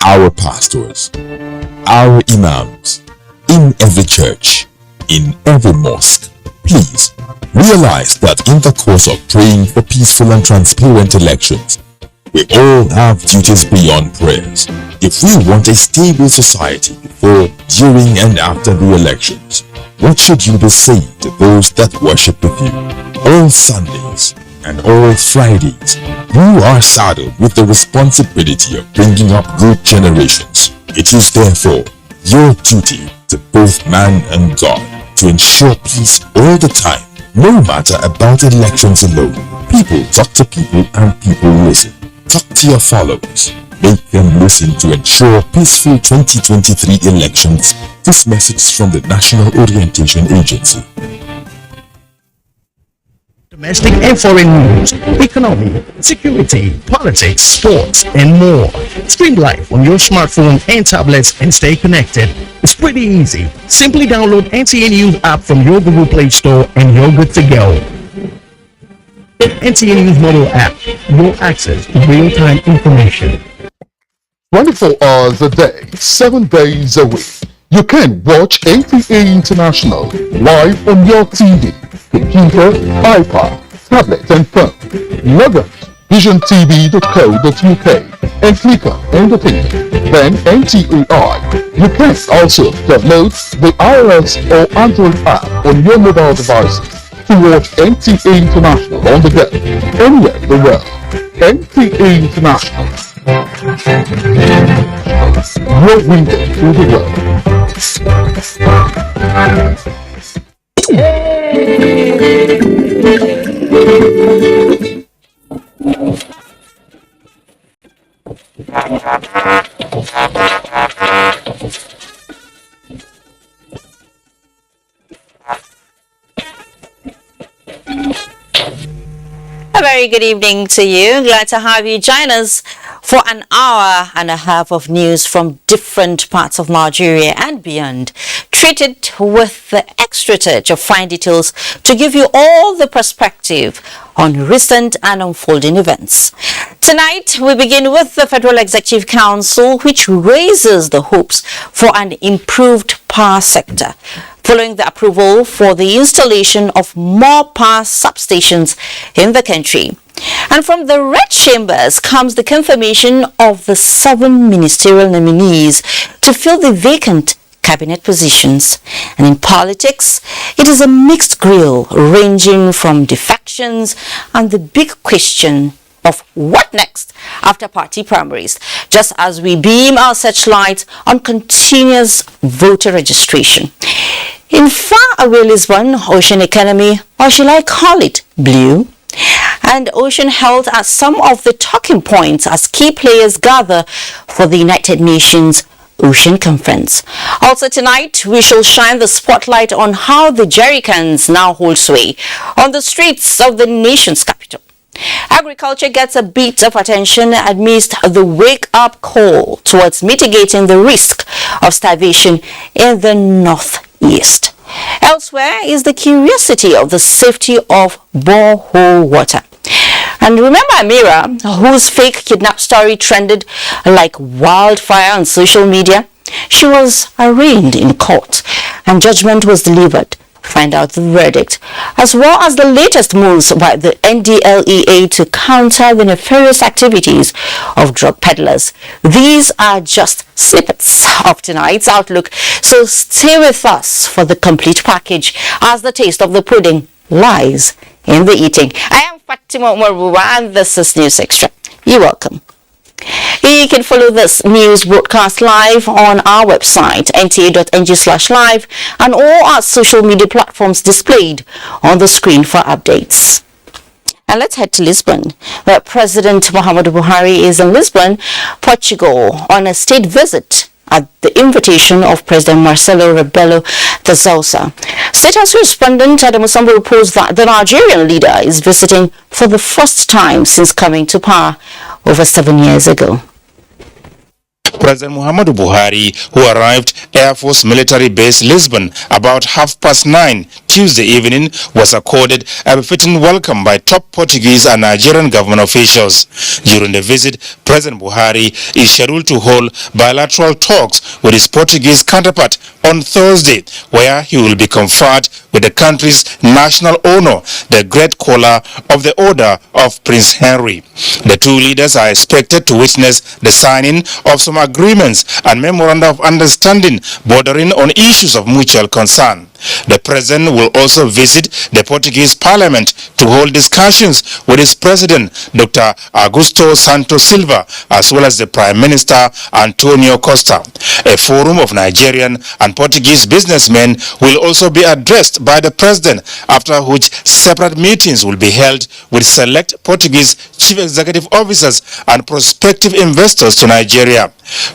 Our pastors, our imams, in every church, in every mosque, please realize that in the course of praying for peaceful and transparent elections, we all have duties beyond prayers. If we want a stable society before, during and after the elections, what should you be saying to those that worship with you? All Sundays and all Fridays, you are saddled with the responsibility of bringing up good generations. It is therefore your duty to both man and God to ensure peace all the time, no matter about elections alone. People talk to people and people listen. Talk to your followers. Make them listen to ensure peaceful 2023 elections. This message from the National Orientation Agency. Domestic and foreign news, economy, security, politics, sports, and more. Stream live on your smartphone and tablets and stay connected. It's pretty easy. Simply download NTA News app from your Google Play Store and you're good to go. NTA News mobile app, your access to real-time information. 24 hours a day, 7 days a week. You can watch NTA International live on your TV, computer, iPad, tablet and phone. Log on visiontv.co.uk and click on Entertainment, then NTAI. You can also download the iOS or Android app on your mobile devices to watch NTA International on the go, anywhere in the world. NTA International, your window to the world. A very good evening to you. Glad to have you join us for an hour and a half of news from different parts of Nigeria and beyond, treated with the extra touch of fine details to give you all the perspective on recent and unfolding events. Tonight, we begin with the Federal Executive Council, which raises the hopes for an improved power sector, following the approval for the installation of more power substations in the country. And from the Red Chambers comes the confirmation of the 7 ministerial nominees to fill the vacant cabinet positions. And in politics, it is a mixed grill ranging from defections and the big question of what next after party primaries, just as we beam our searchlight on continuous voter registration. In faraway Lisbon, ocean economy, or shall I call it blue, and ocean health are some of the talking points as key players gather for the United Nations Ocean Conference. Also tonight, we shall shine the spotlight on how the jerrycans now hold sway on the streets of the nation's capital. Agriculture gets a bit of attention amidst the wake-up call towards mitigating the risk of starvation in the northeast. Elsewhere is the curiosity of the safety of borehole water. And remember Amira, whose fake kidnap story trended like wildfire on social media? She was arraigned in court and judgment was delivered. Find out the verdict, as well as the latest moves by the NDLEA to counter the nefarious activities of drug peddlers. These are just snippets of tonight's outlook, so stay with us for the complete package as the taste of the pudding lies in the eating. I am Fatima Umaruwa and this is News Extra. You're welcome. You can follow this news broadcast live on our website, nta.ng/live, and all our social media platforms displayed on the screen for updates. And let's head to Lisbon, where President Muhammadu Buhari is in Lisbon, Portugal, on a state visit at the invitation of President Marcelo Rebelo de Sousa. State House correspondent Adam Musambo reports that the Nigerian leader is visiting for the first time since coming to power over 7 years ago. President Muhammadu Buhari, who arrived Air Force Military Base Lisbon about 9:30 Tuesday evening, was accorded a befitting welcome by top Portuguese and Nigerian government officials. During the visit, President Buhari is scheduled to hold bilateral talks with his Portuguese counterpart on Thursday, where he will be conferred with the country's national honor, the Great Collar of the Order of Prince Henry. The two leaders are expected to witness the signing of some agreements and memoranda of understanding bordering on issues of mutual concern. The president will also visit the Portuguese parliament to hold discussions with his president, Dr. Augusto Santos Silva, as well as the Prime Minister, Antonio Costa. A forum of Nigerian and Portuguese businessmen will also be addressed by the president, after which separate meetings will be held with select Portuguese chief executive officers and prospective investors to Nigeria.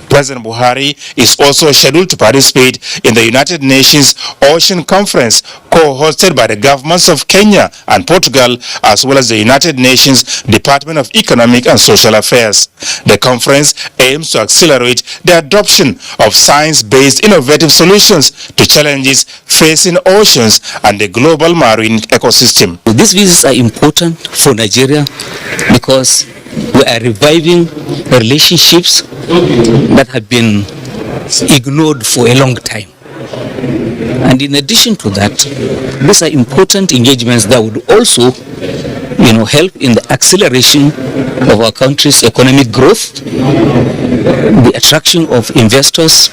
President Buhari is also scheduled to participate in the United Nations Ocean Conference, co-hosted by the governments of Kenya and Portugal, as well as the United Nations Department of Economic and Social Affairs. The conference aims to accelerate the adoption of science-based innovative solutions to challenges facing oceans and the global marine ecosystem. These visits are important for Nigeria because we are reviving relationships that have been ignored for a long time. And in addition to that, these are important engagements that would also, help in the acceleration of our country's economic growth, the attraction of investors,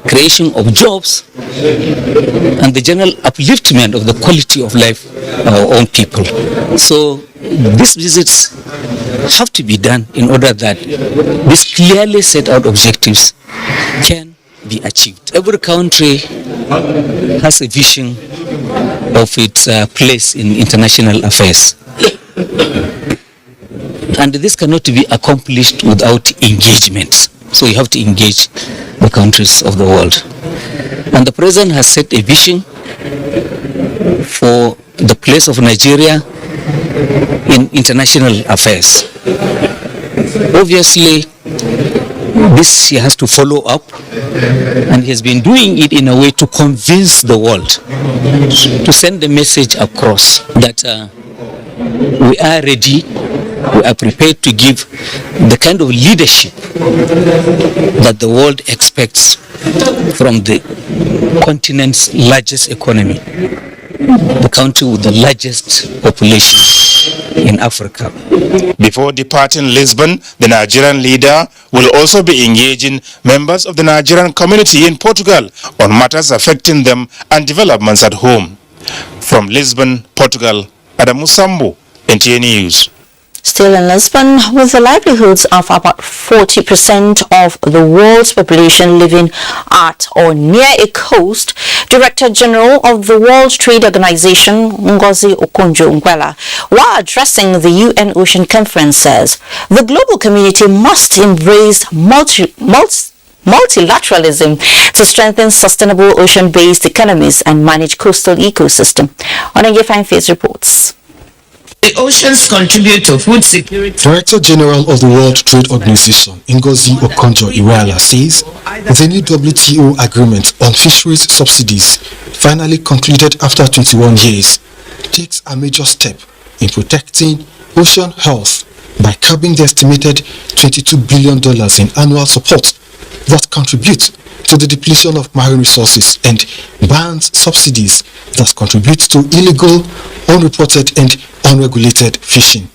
creation of jobs, and the general upliftment of the quality of life of our own people. So these visits have to be done in order that these clearly set out objectives can be achieved. Every country has a vision of its place in international affairs. And this cannot be accomplished without engagement. So you have to engage the countries of the world. And the president has set a vision for the place of Nigeria in international affairs. Obviously, this he has to follow up, and he has been doing it in a way to convince the world, to send the message across that we are ready, we are prepared to give the kind of leadership that the world expects from the continent's largest economy, the country with the largest population in Africa. Before departing Lisbon, the Nigerian leader will also be engaging members of the Nigerian community in Portugal on matters affecting them and developments at home. From Lisbon, Portugal, Adamu Sambu, NTA News. Still in Lisbon, with the livelihoods of about 40% of the world's population living at or near a coast, Director General of the World Trade Organization, Ngozi Okonjo-Iweala, while addressing the UN Ocean Conference, says the global community must embrace multilateralism to strengthen sustainable ocean-based economies and manage coastal ecosystem. Onenge Fineface reports. The oceans contribute to food security. Director General of the World Trade Organization, Ngozi Okonjo-Iweala, says the new WTO agreement on fisheries subsidies, finally concluded after 21 years, takes a major step in protecting ocean health by curbing the estimated $22 billion in annual support that contributes to the depletion of marine resources and bans subsidies that contribute to illegal, unreported and unregulated fishing.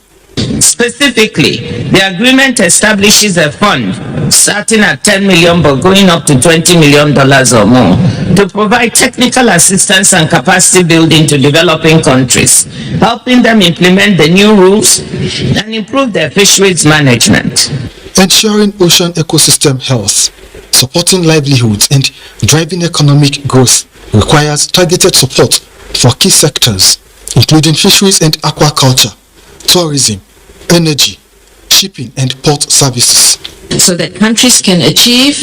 Specifically, the agreement establishes a fund starting at $10 million but going up to $20 million or more to provide technical assistance and capacity building to developing countries, helping them implement the new rules and improve their fisheries management. Ensuring ocean ecosystem health, supporting livelihoods and driving economic growth requires targeted support for key sectors, including fisheries and aquaculture, tourism, energy, shipping and port services. so that countries can achieve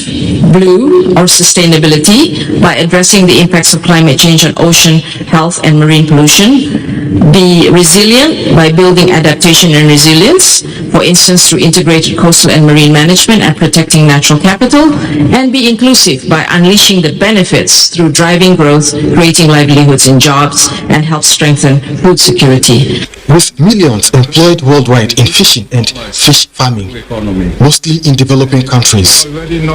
blue or sustainability by addressing the impacts of climate change on ocean health and marine pollution, be resilient by building adaptation and resilience, for instance through integrated coastal and marine management and protecting natural capital, and be inclusive by unleashing the benefits through driving growth, creating livelihoods and jobs, and help strengthen food security. With millions employed worldwide in fishing and fish farming, mostly in developing countries,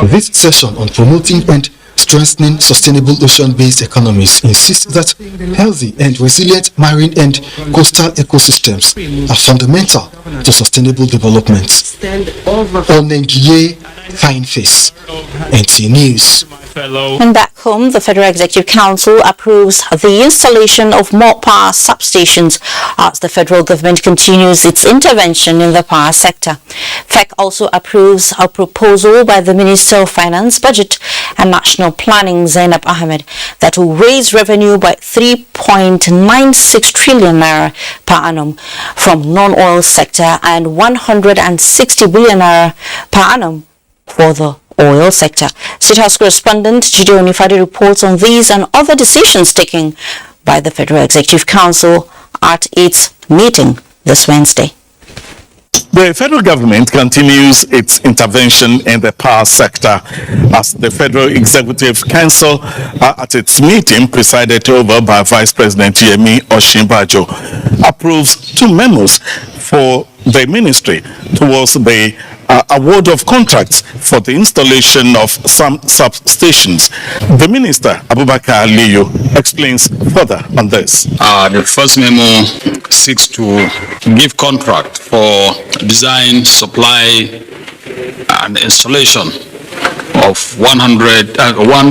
this session on promoting and strengthening sustainable ocean-based economies insists that healthy and resilient marine and coastal ecosystems are fundamental to sustainable development. Onengiye Fine Face, NT News. And back home, the Federal Executive Council approves the installation of more power substations as the federal government continues its intervention in the power sector. FEC also approves a proposal by the Minister of Finance, Budget and National Planning, Zainab Ahmed, that will raise revenue by 3.96 trillion naira per annum from non-oil sector and 160 billion naira per annum for the oil sector. State House correspondent Jide Onifade reports on these and other decisions taken by the Federal Executive Council at its meeting this Wednesday. The federal government continues its intervention in the power sector as the Federal Executive Council at its meeting presided over by Vice President Yemi Osinbajo approves 2 memos for the ministry towards the award of contracts for the installation of some substations. The Minister, Abubakar Aliyu, explains further on this. The first memo seeks to give contract for design, supply, and installation of 1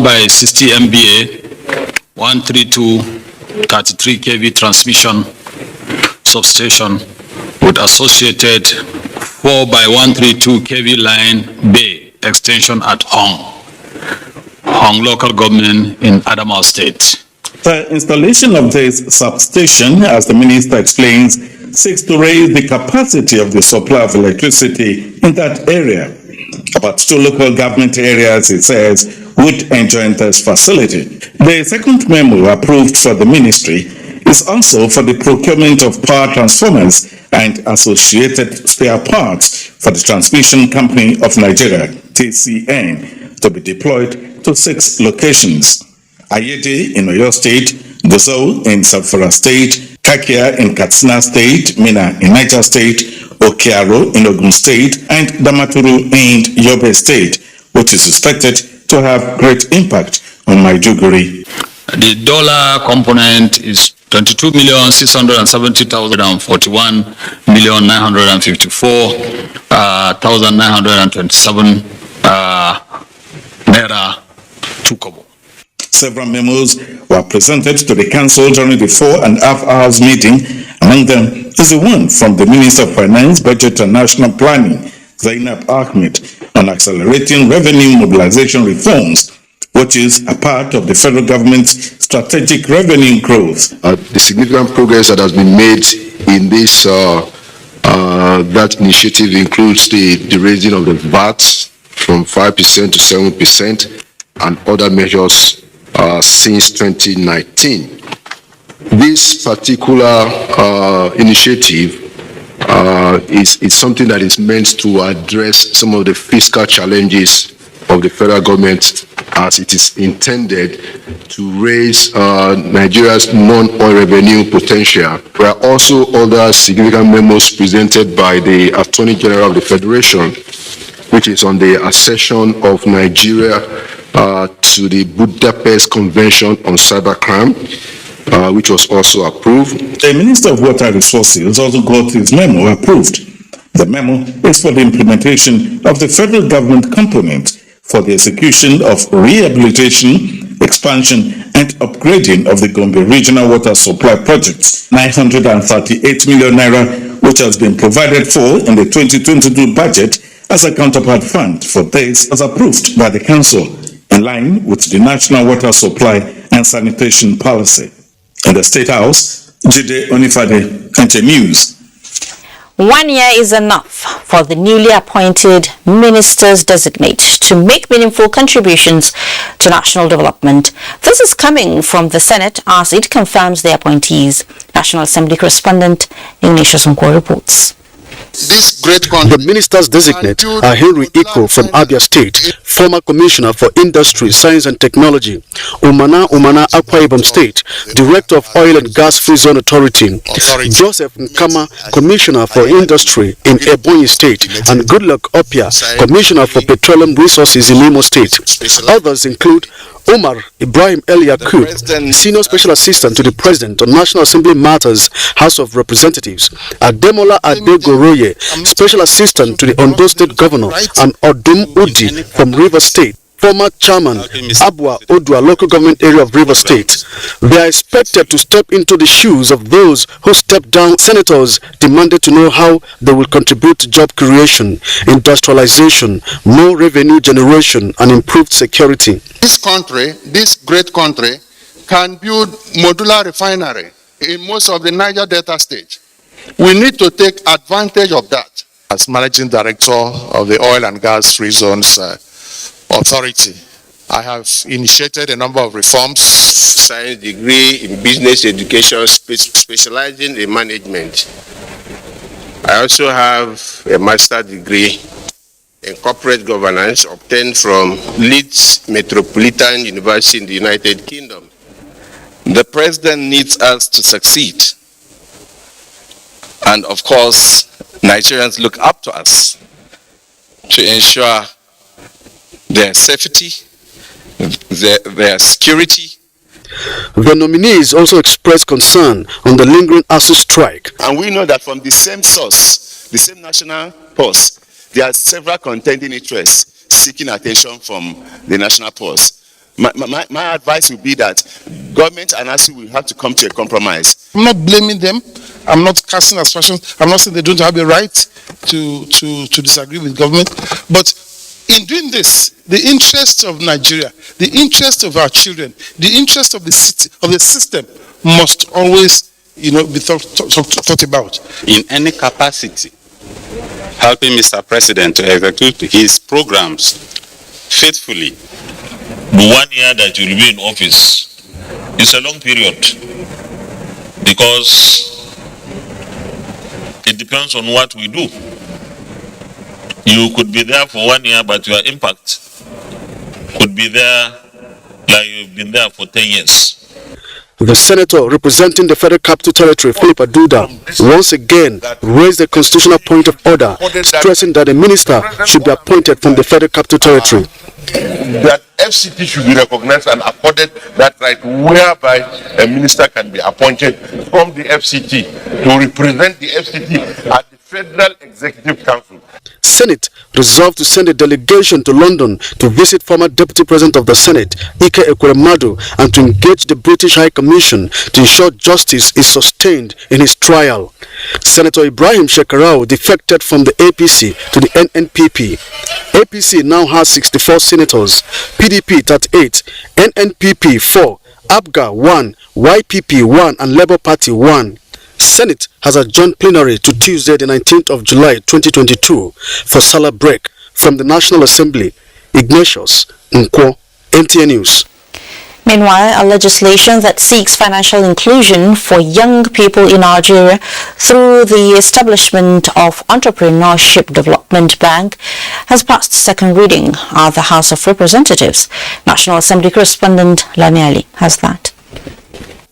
by 60 MVA, 132 33 kV transmission substation with associated 4 by 132 kV line bay extension at Hong local government in Adamawa State. The installation of this substation, as the minister explains, seeks to raise the capacity of the supply of electricity in that area. About 2 local government areas, it says, would enjoy this facility. The second memo approved for the ministry is also for the procurement of power transformers and associated spare parts for the Transmission Company of Nigeria, TCN, to be deployed to 6 locations. Ayede in Oyo State, Gusau in Zamfara State, Kakia in Katsina State, Mina in Niger State, Okiaro in Ogun State, and Damaturu in Yobe State, which is expected to have great impact on Maiduguri. The dollar component is 22,671,954,927 naira 2 kobo. Several memos were presented to the council during the 4.5 hours meeting. Among them is the one from the Minister of Finance, Budget and National Planning, Zainab Ahmed, on accelerating revenue mobilization reforms, which is a part of the federal government's strategic revenue growth. The significant progress that has been made in this that initiative includes the raising of the VAT from 5% to 7% and other measures since 2019. This particular initiative is something that is meant to address some of the fiscal challenges of the federal government, as it is intended to raise Nigeria's non-oil revenue potential. There are also other significant memos presented by the Attorney General of the Federation, which is on the accession of Nigeria to the Budapest Convention on Cybercrime, which was also approved. The Minister of Water Resources also got his memo approved. The memo is for the implementation of the federal government component for the execution of rehabilitation, expansion, and upgrading of the Gombe Regional Water Supply Project, 938 million naira, which has been provided for in the 2022 budget as a counterpart fund for this, was approved by the Council in line with the National Water Supply and Sanitation Policy. In the State House, Jide Onifade, NT News. 1 year is enough for the newly appointed ministers designate to make meaningful contributions to national development. This is coming from the Senate as it confirms the appointees. National Assembly correspondent Ignatius Nkwo reports. The ministers designate are Henry Iko from Abia State, former Commissioner for Industry, Science and Technology; Umana Akwa Ibom State, Director of Oil and Gas Free Zone Authority; Joseph Nkama, Commissioner for Industry in Ebonyi State; and Goodluck Opia, Commissioner for Petroleum Resources in Imo State. Others include Omar Ibrahim El Yakub, Senior Special Assistant to the President on National Assembly Matters, House of Representatives; Ademola Adegoroye, Special Assistant to the Ondo State Governor; and Odum Udi from River State, former Chairman, Abua Odua Local Government Area of River State. They are expected to step into the shoes of those who stepped down. Senators demanded to know how they will contribute to job creation, industrialization, more revenue generation, and improved security. This country, this great country, can build modular refinery in most of the Niger Delta states. We need to take advantage of that. As Managing Director of the Oil and Gas Free Zones Authority, I have initiated a number of reforms. Science degree in business education, specializing in management. I also have a master's degree in corporate governance obtained from Leeds Metropolitan University in the United Kingdom. The president needs us to succeed. And of course, Nigerians look up to us to ensure their safety, their security. The nominees also expressed concern on the lingering ASUU strike. And we know that from the same source, the same national pulse, there are several contending interests seeking attention from the national pulse. My advice would be that government and ASUU will have to come to a compromise. I'm not blaming them. I'm not casting aspersions. I'm not saying they don't have a right to disagree with government. But in doing this, the interests of Nigeria, the interests of our children, the interests of the city, of the system must always, be thought about. In any capacity, helping Mr. President to execute his programs faithfully. The 1 year that you will be in office is a long period because it depends on what we do. You could be there for 1 year, but your impact could be there like you've been there for 10 years. The senator representing the Federal Capital Territory, Philip Aduda, once again raised the constitutional point of order, stressing that a minister should be appointed from the Federal Capital Territory. That FCT should be recognized and accorded that right, whereby a minister can be appointed from the FCT to represent the FCT at the Federal Executive Council. Senate resolved to send a delegation to London to visit former Deputy President of the Senate, Ike Ekweremadu, and to engage the British High Commission to ensure justice is sustained in his trial. Senator Ibrahim Shekarau defected from the APC to the NNPP. APC now has 64 senators, PDP 38, NNPP 4, ABGA 1, YPP 1, and Labour Party 1. Senate has adjourned plenary to Tuesday, the 19th of July 2022 for Salah break. From the National Assembly, Ignatius Nkwo, NTN News. Meanwhile, a legislation that seeks financial inclusion for young people in Nigeria through the establishment of Entrepreneurship Development Bank has passed second reading at the House of Representatives. National Assembly correspondent Laniali has that.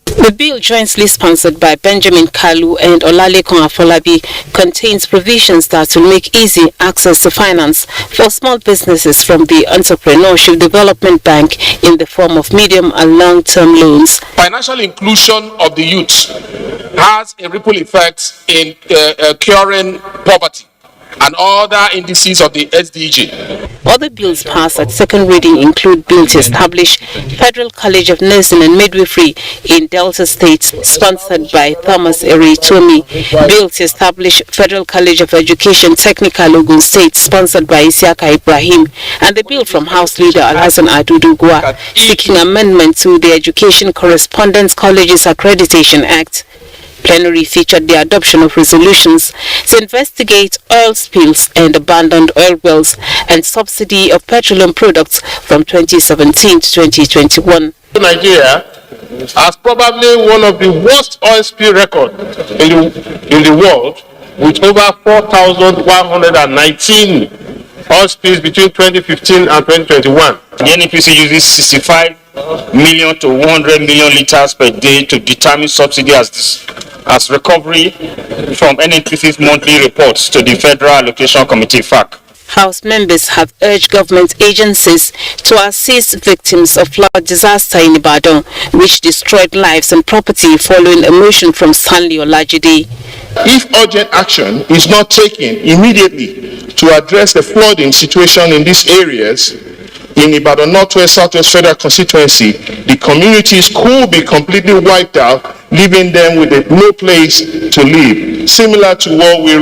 The bill, jointly sponsored by Benjamin Kalu and Olalekan Afolabi, contains provisions that will make easy access to finance for small businesses from the Entrepreneurship Development Bank in the form of medium and long-term loans. Financial inclusion of the youth has a ripple effect in curing poverty and other indices of the SDG. Other bills passed at second reading include bill to establish Federal College of Nursing and Midwifery in Delta State, sponsored by Thomas Eritomi; bill to establish Federal College of Education Technical Ogun State, sponsored by Isiaka Ibrahim; and the bill from House Leader Alhassan Adudugwa seeking amendment to the Education Correspondence Colleges Accreditation Act. Plenary featured the adoption of resolutions to investigate oil spills and abandoned oil wells and subsidy of petroleum products from 2017 to 2021. Nigeria has probably one of the worst oil spill records in the world, with over 4,119 oil spills between 2015 and 2021. The NNPC uses 65 million to 100 million liters per day to determine subsidy as recovery from NNPC's monthly reports to the Federal Allocation Committee, FAC. House members have urged government agencies to assist victims of flood disaster in Ibadan, which destroyed lives and property following a motion from Stanley Olajide. If urgent action is not taken immediately to address the flooding situation in these areas, in Ibadan Northwest Southwest Federal Constituency, the communities could be completely wiped out, leaving them with no place to live, similar to what we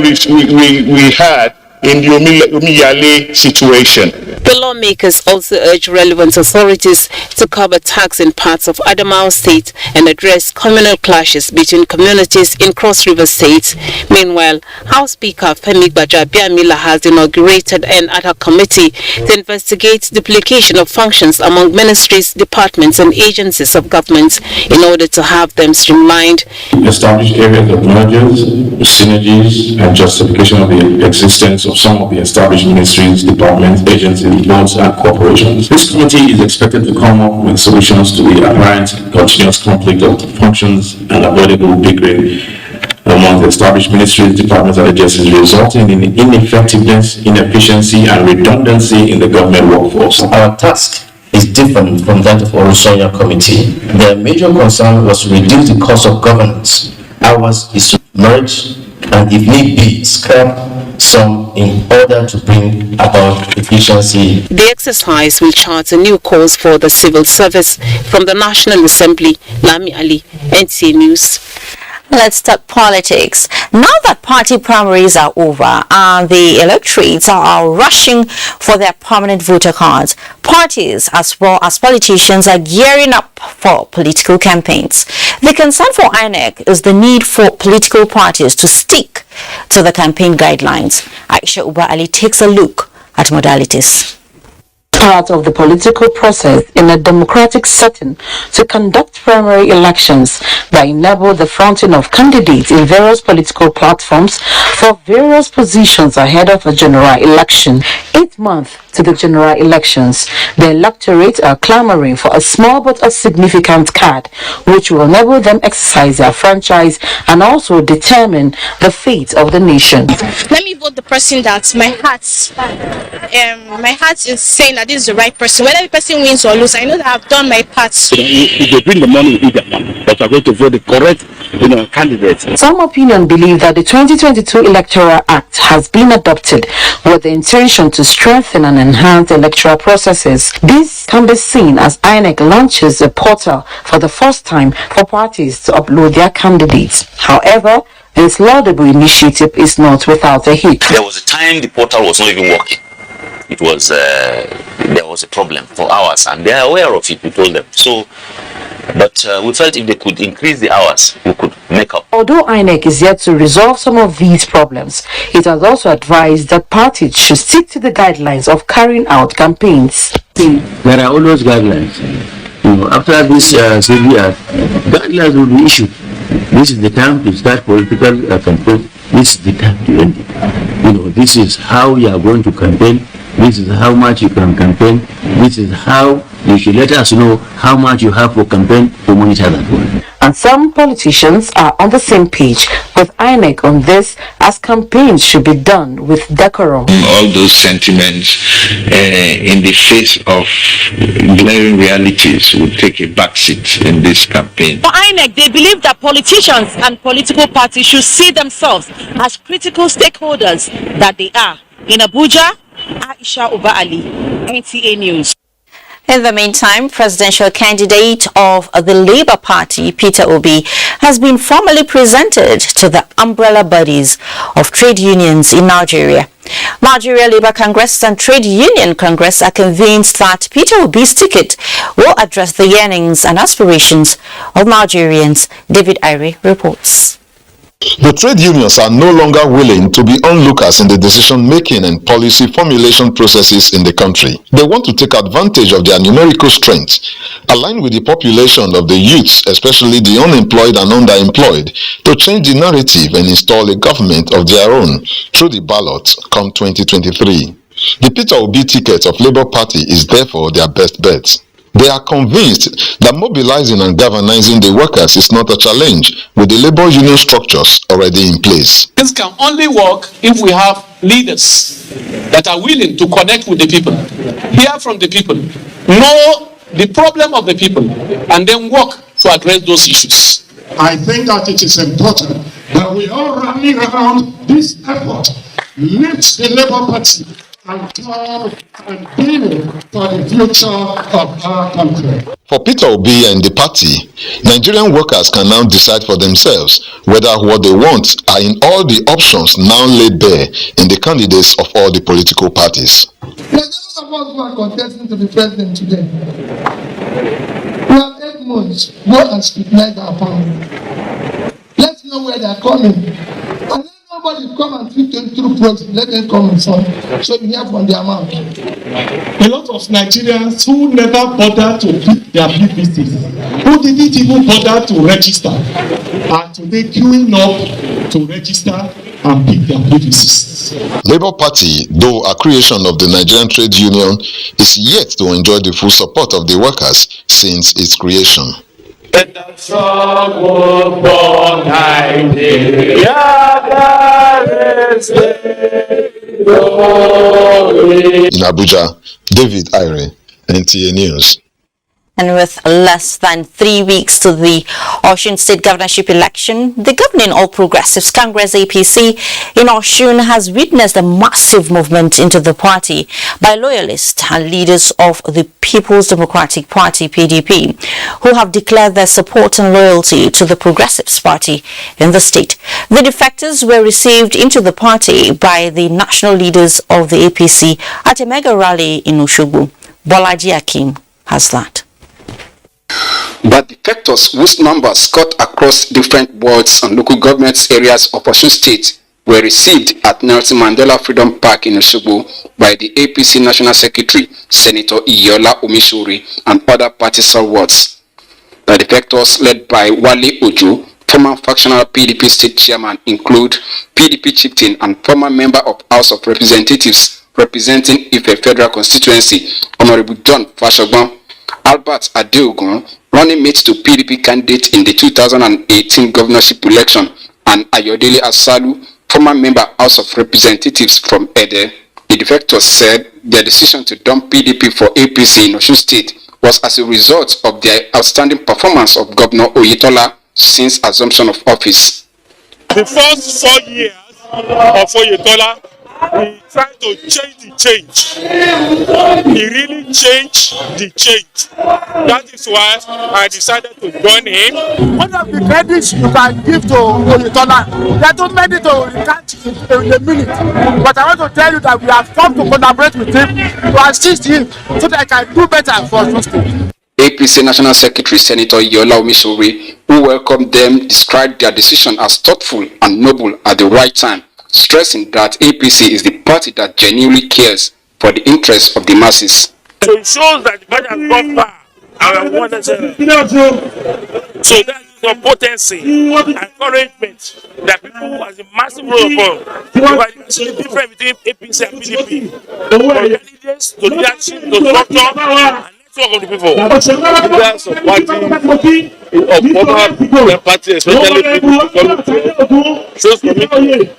had in the Omiyale situation. The lawmakers also urge relevant authorities to curb attacks in parts of Adamawa State and address communal clashes between communities in Cross River State. Meanwhile, House Speaker Femi Gbajabiamila has inaugurated an ad hoc committee to investigate duplication of functions among ministries, departments and agencies of government in order to have them streamlined. Establish areas of mergers, synergies and justification of the existence of some of the established ministries, departments, agencies, boards and corporations. This committee is expected to come up with solutions to the apparent continuous conflict of functions and avoidable bickering among the established ministries, departments and agencies, resulting in ineffectiveness, inefficiency and redundancy in the government workforce. Our task is different from that of Olusoya Committee. Their major concern was to reduce the cost of governance. Ours is to merge and, if need be, scrap some in order to bring about efficiency. The exercise will chart a new course for the civil service. From the National Assembly, Lami Ali, NTA News. Let's talk politics. Now that party primaries are over and the electorates are rushing for their permanent voter cards, parties as well as politicians are gearing up for political campaigns. The concern for INEC is the need for political parties to stick to the campaign guidelines. Aisha Uba Ali takes a look at modalities. Part of the political process in a democratic setting to conduct primary elections that enable the fronting of candidates in various political platforms for various positions ahead of a general election. 8 months to the general elections, the electorate are clamoring for a small but a significant card which will enable them exercise their franchise and also determine the fate of the nation. Let me vote the person that my heart is saying that this is the right person. Whether the person wins or loses, I know that I've done my part. If they bring the money, we eat the money. But we're going to vote the correct candidates. Some opinion believe that the 2022 Electoral Act has been adopted with the intention to strengthen and enhance electoral processes. This can be seen as INEC launches a portal for the first time for parties to upload their candidates. However, this laudable initiative is not without a hitch. There was a time the portal was not even working. It was there was a problem for hours, and they are aware of it. We told them so. But we felt if they could increase the hours, we could make up. Although INEC is yet to resolve some of these problems, it has also advised that parties should stick to the guidelines of carrying out campaigns. There are always guidelines. After this CBR, guidelines will be issued. This is the time to start political campaign. This is the time to end it. This is how you are going to campaign. This is how much you can campaign. This is how you should let us know how much you have for campaign to monitor that one. And some politicians are on the same page with INEC on this, as campaigns should be done with decorum. All those sentiments in the face of glaring realities will take a backseat in this campaign. For INEC, they believe that politicians and political parties should see themselves as critical stakeholders that they are. In Abuja, Aisha Uba Ali, NTA News. In the meantime, presidential candidate of the Labour Party, Peter Obi, has been formally presented to the umbrella bodies of trade unions in Nigeria. Nigeria Labour Congress and Trade Union Congress are convinced that Peter Obi's ticket will address the yearnings and aspirations of Nigerians. David Ire reports. The trade unions are no longer willing to be onlookers in the decision-making and policy formulation processes in the country. They want to take advantage of their numerical strength, align with the population of the youths, especially the unemployed and underemployed, to change the narrative and install a government of their own through the ballot come 2023. The Peter Obi ticket of Labour Party is therefore their best bet. They are convinced that mobilizing and galvanizing the workers is not a challenge with the labor union structures already in place. This can only work if we have leaders that are willing to connect with the people, hear from the people, know the problem of the people, and then work to address those issues. I think that it is important that we all rally around this effort. Let the Labour Party and turn and build for the future of our country. For Peter Obi and the party, Nigerian workers can now decide for themselves whether what they want are in all the options now laid bare in the candidates of all the political parties. There's a lot of us who are contesting to be president today. We have 8 months. Go and scrutinize our family. Let's know where they are coming. And nobody come and treat them through proxy. Let them come in front. So you hear from their mouth. A lot of Nigerians who never bother to pick their PVCs, who didn't even bother to register, are today queuing up to register and pick their PVCs. Labour Party, though a creation of the Nigerian Trade Union, is yet to enjoy the full support of the workers since its creation. In the struggle for Nigeria, there is glory. In Abuja, David Ire, NTA News. And with less than 3 weeks to the Osun State governorship election, the governing All Progressives Congress APC in Osun has witnessed a massive movement into the party by loyalists and leaders of the People's Democratic Party (PDP), who have declared their support and loyalty to the Progressives Party in the state. The defectors were received into the party by the national leaders of the APC at a mega rally in Osogbo. Bolaji Akim has that. But defectors whose numbers cut across different wards and local government areas of Osun State were received at Nelson Mandela Freedom Park in Osogbo by the APC National Secretary, Senator Iyola Omisori, and other party stalwarts. The defectors, led by Wale Ojo, former factional PDP state chairman, include PDP chieftain and former member of House of Representatives representing Ife Federal Constituency, Honorable John Fashogban, Albert Adeogun, running mate to PDP candidate in the 2018 governorship election, and Ayodele Asalu, former member House of Representatives from Ede. The defectors said their decision to dump PDP for APC in Osun State was as a result of their outstanding performance of Governor Oyetola since assumption of office. The first 4 years of Oyetola, he tried to change the change. He really changed the change. That is why I decided to join him. One of the credits you can give to Oyetola, there are too many to recount in a minute. But I want to tell you that we have come to collaborate with him, to assist him, so that I can do better for Osun State. APC National Secretary Senator Iyola Omisori, who welcomed them, described their decision as thoughtful and noble at the right time, stressing that APC is the party that genuinely cares for the interests of the masses. So it shows that the party has gone far. And I want to say so that is the potency, encouragement that people has a massive role for. It's different between APC and PDP. From candidates to leadership to structure and network of the people. Leaders of party, of former party, especially people, shows commitment,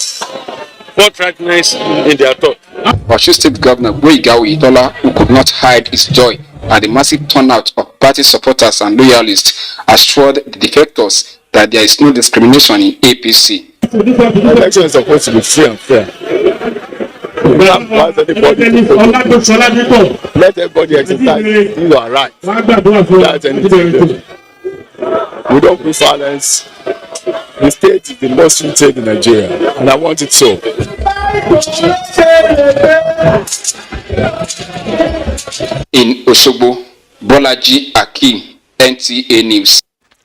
forthrightness in their thought. Pasture State Governor Boyiga Oyetola, who could not hide his joy at the massive turnout of party supporters and loyalists, assured the defectors that there is no discrimination in APC. The election is supposed to be free and fair. Let everybody exercise you are right. That's anything. We don't do violence. The state is the most free state in Nigeria, and I want it so. In Osogbo, Bolaji Akim, NTA News.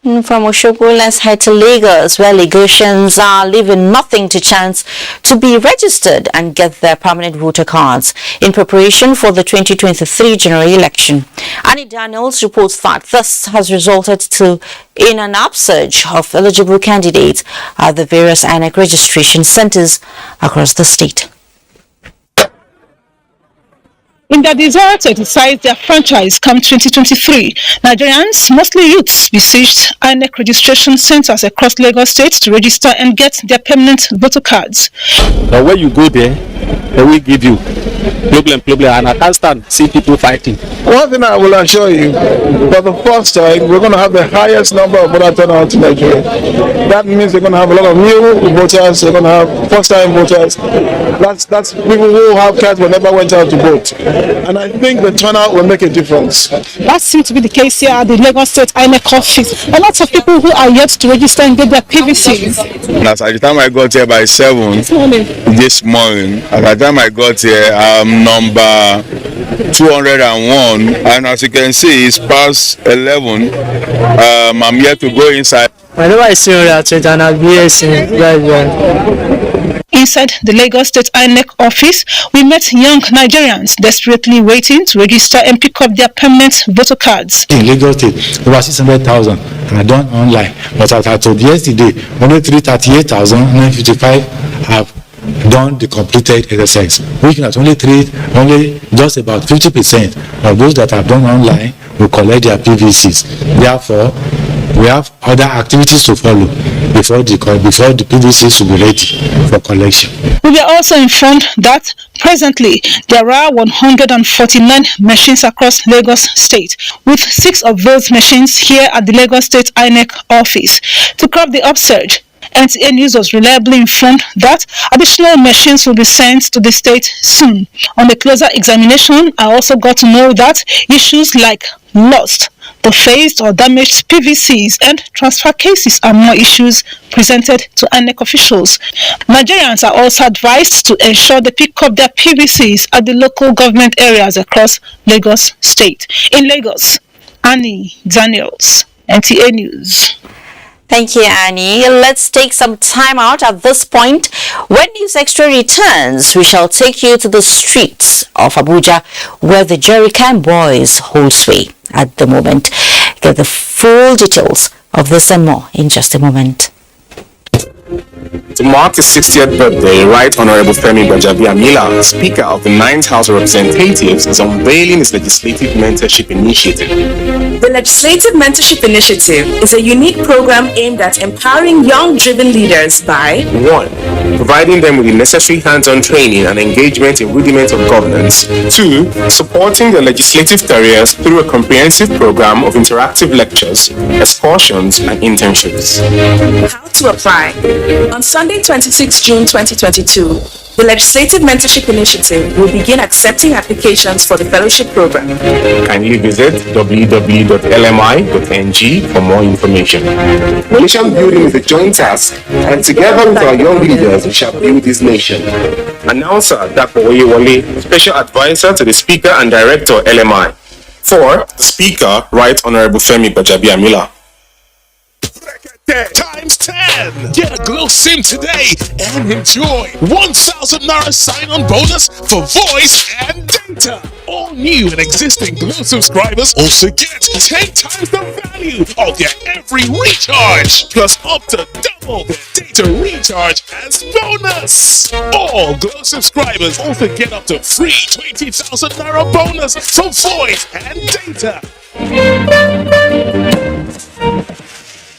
from Osogbo, let's head to Lagos, where Lagosians are leaving nothing to chance to be registered and get their permanent voter cards in preparation for the 2023 general election. Annie Daniels reports that this has resulted in an upsurge of eligible candidates at the various INEC registration centers across the state. In their desire to exercise their franchise come 2023, Nigerians, mostly youths, besieged INEC registration centers across Lagos State to register and get their permanent voter cards. But when you go there, they will give you problem, and I can't stand see people fighting. One thing I will assure you, for the first time, we're going to have the highest number of voter turnout in Nigeria. That means we're going to have a lot of new voters, we're going to have first-time voters. That's people who have cards but never went out to vote. And I think the turnout will make a difference. That seems to be the case here at the Lagos State INEC office. A lot of people who are yet to register and get their PVCs. As at the time I got here by 7 this morning, at the time I got here, I'm number 201, and as you can see, it's past 11. I'm here to go inside. Inside the Lagos State INEC office, we met young Nigerians desperately waiting to register and pick up their permanent voter cards. In Lagos State, over 600,000 are done online, but as I told yesterday, only 338,955 have done the completed exercise, which is only just about 50% of those that have done online will collect their PVCs. Therefore, we have other activities to follow before the PVCs will be ready for collection. We were also informed that presently there are 149 machines across Lagos State, with 6 of those machines here at the Lagos State INEC office. To curb the upsurge, NTA News was reliably informed that additional machines will be sent to the state soon. On the closer examination, I also got to know that issues like lost, defaced or damaged PVCs and transfer cases are more issues presented to INEC officials. Nigerians are also advised to ensure they pick up their PVCs at the local government areas across Lagos State. In Lagos, Annie Daniels, NTA News. Thank you, Annie. Let's take some time out at this point. When News Extra returns, we shall take you to the streets of Abuja, where the jerrycan boys hold sway at the moment. Get the full details of this and more in just a moment. To mark his 60th birthday, Right Honorable Femi Gbajabiamila, Speaker of the 9th House of Representatives, is unveiling his Legislative Mentorship Initiative. The Legislative Mentorship Initiative is a unique program aimed at empowering young, driven leaders by 1. Providing them with the necessary hands-on training and engagement in rudiments of governance. 2. Supporting their legislative careers through a comprehensive program of interactive lectures, excursions, and internships. How to apply. On Sunday, 26 June 2022, the Legislative Mentorship Initiative will begin accepting applications for the fellowship program. Kindly visit www.lmi.ng for more information. Nation building is a joint task, and together with our young leaders, we shall build this nation. Announcer Dr. Oyewole, Special Advisor to the Speaker and Director, LMI. 4. The Speaker, Right Honorable Femi Gbajabiamila. Times 10. Get a Glow SIM today and enjoy 1,000 Naira sign-on bonus for voice and data. All new and existing Glow subscribers also get 10 times the value of their every recharge, plus up to double their data recharge as bonus. All Glow subscribers also get up to free 20,000 Naira bonus for voice and data.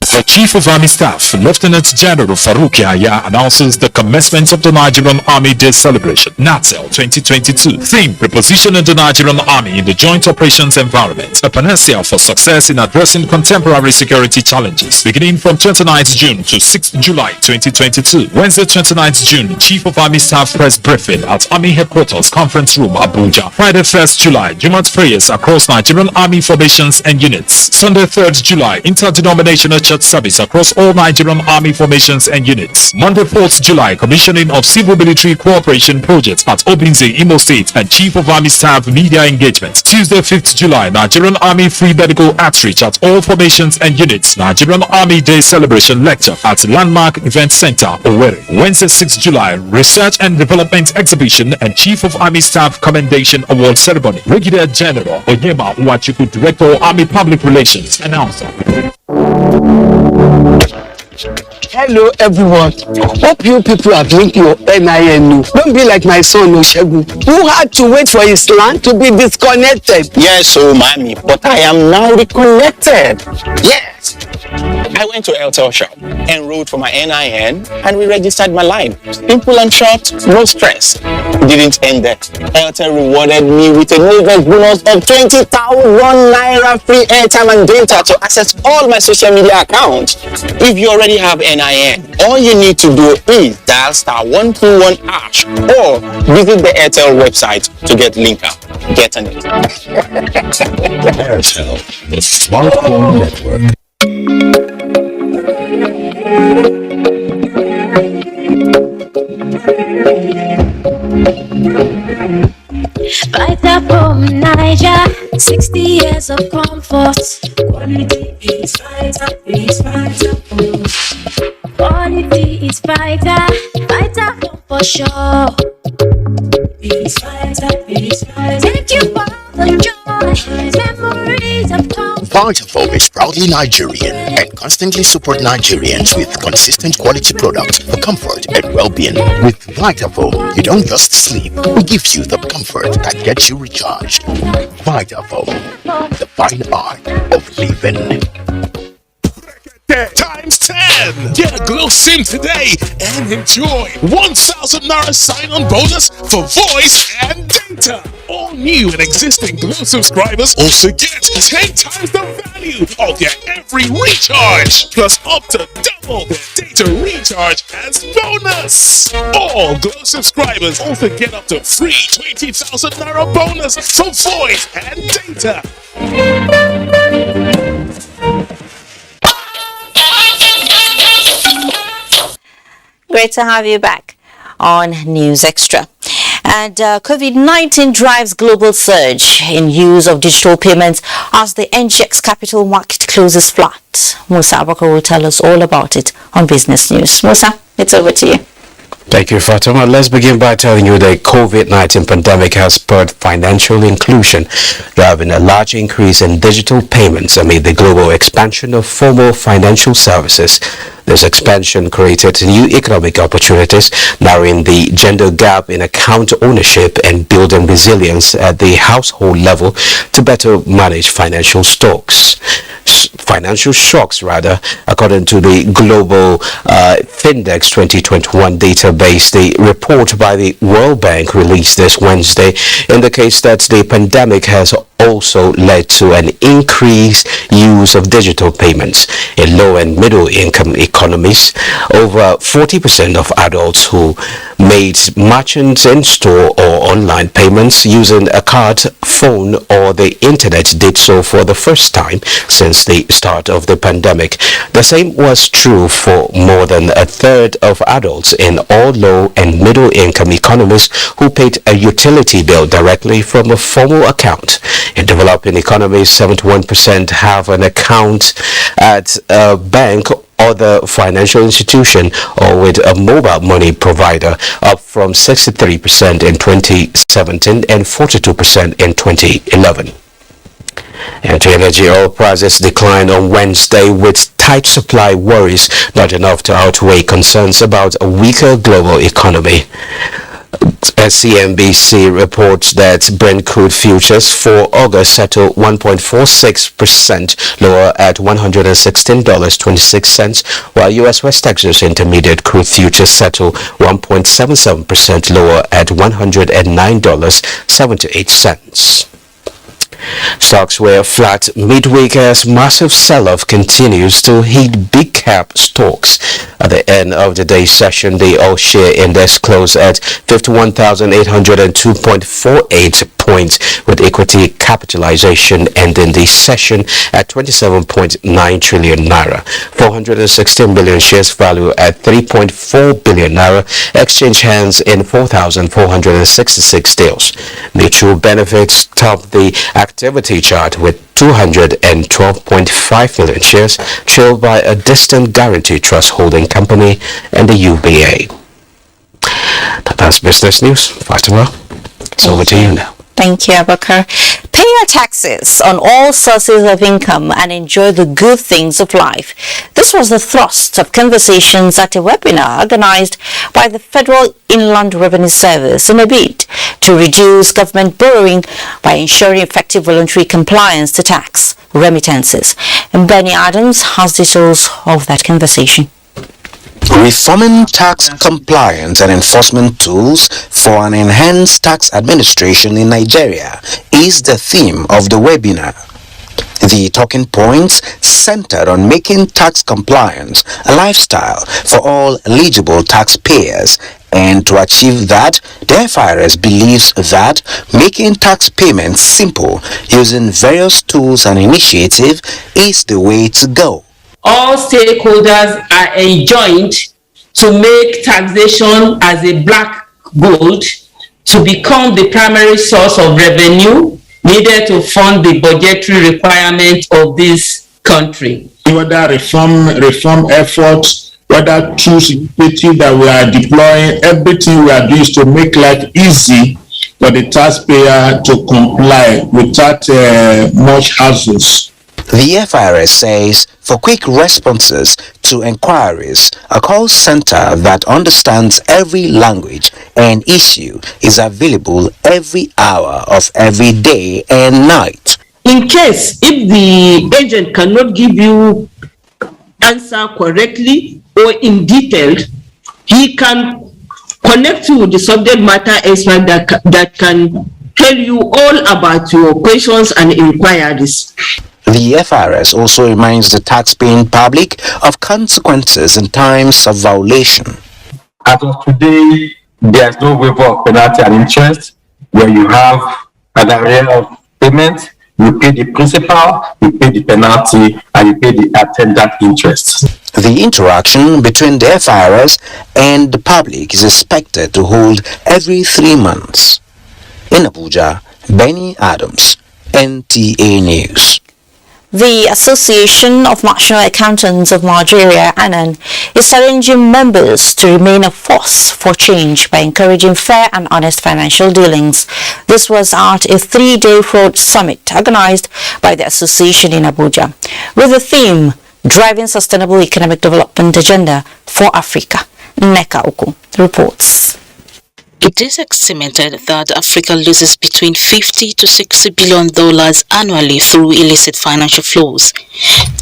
The Chief of Army Staff, Lieutenant General Farouk Yahya, announces the commencement of the Nigerian Army Day celebration, NATCEL 2022. Theme: Preposition in the Nigerian Army in the Joint Operations Environment, a panacea for success in addressing contemporary security challenges. Beginning from 29th June to 6th July 2022. Wednesday, 29th June, Chief of Army Staff press briefing at Army Headquarters Conference Room, Abuja. Friday, 1st July, Jumat prayers across Nigerian Army formations and units. Sunday, 3rd July, interdenominational church standard service across all Nigerian Army formations and units. Monday 4th July, commissioning of civil military cooperation projects at Obinze, Imo State, and Chief of Army Staff media engagement. Tuesday 5th July, Nigerian Army free medical outreach at all formations and units. Nigerian Army Day celebration lecture at Landmark Event Center, Owerri. Wednesday 6th July, research and development exhibition and Chief of Army Staff commendation award ceremony. Brigadier General Onyema Uwachuku, Director Army Public Relations, announcer. Hello everyone. Hope you people are drinking your NIN. Don't be like my son Oshegun, who had to wait for his land to be disconnected. Yes, so mommy, but I am now reconnected. Yes. I went to Airtel shop, enrolled for my NIN, and re-registered my line. Simple and short, no stress. Didn't end there. Airtel rewarded me with a new bonus of 20,000 naira free airtime and data to access all my social media accounts. If you already have NIN, all you need to do is dial *121# or visit the Airtel website to get link up. Get on it. Airtel, the smartphone network. Fighter from Niger, 60 years of comfort. Quality is fighter, quality is fighter, fighter for sure. Is fighter, take you for the joy, memories of comfort. Vitafoam is proudly Nigerian and constantly support Nigerians with consistent quality products for comfort and well-being. With Vitafoam, you don't just sleep, we give you the comfort that gets you recharged. Vitafoam, the fine art of living. Times 10. Get a Glow SIM today and enjoy 1,000 Naira sign-on bonus for voice and data. All new and existing Glow subscribers also get 10 times the value of their every recharge, plus up to double their data recharge as bonus. All Glow subscribers also get up to free 20,000 Naira bonus for voice and data. Great to have you back on News Extra. And COVID-19 drives global surge in use of digital payments as the NGX capital market closes flat. Musa Abaka will tell us all about it on Business News. Musa, it's over to you. Thank you, Fatima. Let's begin by telling you the COVID-19 pandemic has spurred financial inclusion, driving a large increase in digital payments amid the global expansion of formal financial services. This expansion created new economic opportunities, narrowing the gender gap in account ownership and building resilience at the household level to better manage financial shocks, according to the Global Findex 2021 database. The report by the World Bank released this Wednesday indicates that the pandemic has also led to an increased use of digital payments in low and middle income economies. Over 40% of adults who made merchant in-store or online payments using a card, phone or the internet did so for the first time since the start of the pandemic. The same was true for more than a third of adults in all low and middle income economies who paid a utility bill directly from a formal account. In developing economies, 71% have an account at a bank, other financial institution, or with a mobile money provider, up from 63% in 2017 and 42% in 2011. And energy oil prices declined on Wednesday with tight supply worries not enough to outweigh concerns about a weaker global economy. CNBC reports that Brent crude futures for August settled 1.46% lower at $116.26, while U.S. West Texas Intermediate crude futures settled 1.77% lower at $109.78. Stocks were flat midweek as massive sell-off continues to hit big cap stocks. At the end of the day's session, the all-share index closed at 51,802.48 points, with equity capitalization ending the session at 27.9 trillion naira. 416 billion shares value at 3.4 billion naira exchange hands in 4,466 deals. Mutual benefits topped the activity chart with 212.5 million shares, trailed by a distant guarantee trust holding company and the UBA. That's business news. Fatima, it's over to you now. Thank you, Abakar. Pay your taxes on all sources of income and enjoy the good things of life. This was the thrust of conversations at a webinar organized by the Federal Inland Revenue Service in a bid to reduce government borrowing by ensuring effective voluntary compliance to tax remittances. And Benny Adams has details of that conversation. Reforming tax compliance and enforcement tools for an enhanced tax administration in Nigeria is the theme of the webinar. The talking points centered on making tax compliance a lifestyle for all eligible taxpayers, and to achieve that, the FIRS believes that making tax payments simple using various tools and initiatives is the way to go. All stakeholders are enjoined to make taxation as a black gold to become the primary source of revenue needed to fund the budgetary requirement of this country. Whether reform efforts, whether tools initiative that we are deploying, everything we are doing is to make life easy for the taxpayer to comply without much hassles. The FIRS says for quick responses to inquiries, a call center that understands every language and issue is available every hour of every day and night. In case if the agent cannot give you answer correctly or in detail, he can connect you with the subject matter expert that can tell you all about your questions and inquiries. The FIRS also reminds the taxpaying public of consequences in times of violation. As of today, there is no waiver of penalty and interest. Where you have an area of payment, you pay the principal, you pay the penalty, and you pay the attendant interest. The interaction between the FIRS and the public is expected to hold every 3 months. In Abuja, Benny Adams, NTA News. The Association of National Accountants of Nigeria, Anan, is challenging members to remain a force for change by encouraging fair and honest financial dealings. This was at a 3-day fraud summit organized by the association in Abuja, with the theme, Driving Sustainable Economic Development Agenda for Africa. Neka Uku reports. It is estimated that Africa loses between $50 to $60 billion annually through illicit financial flows.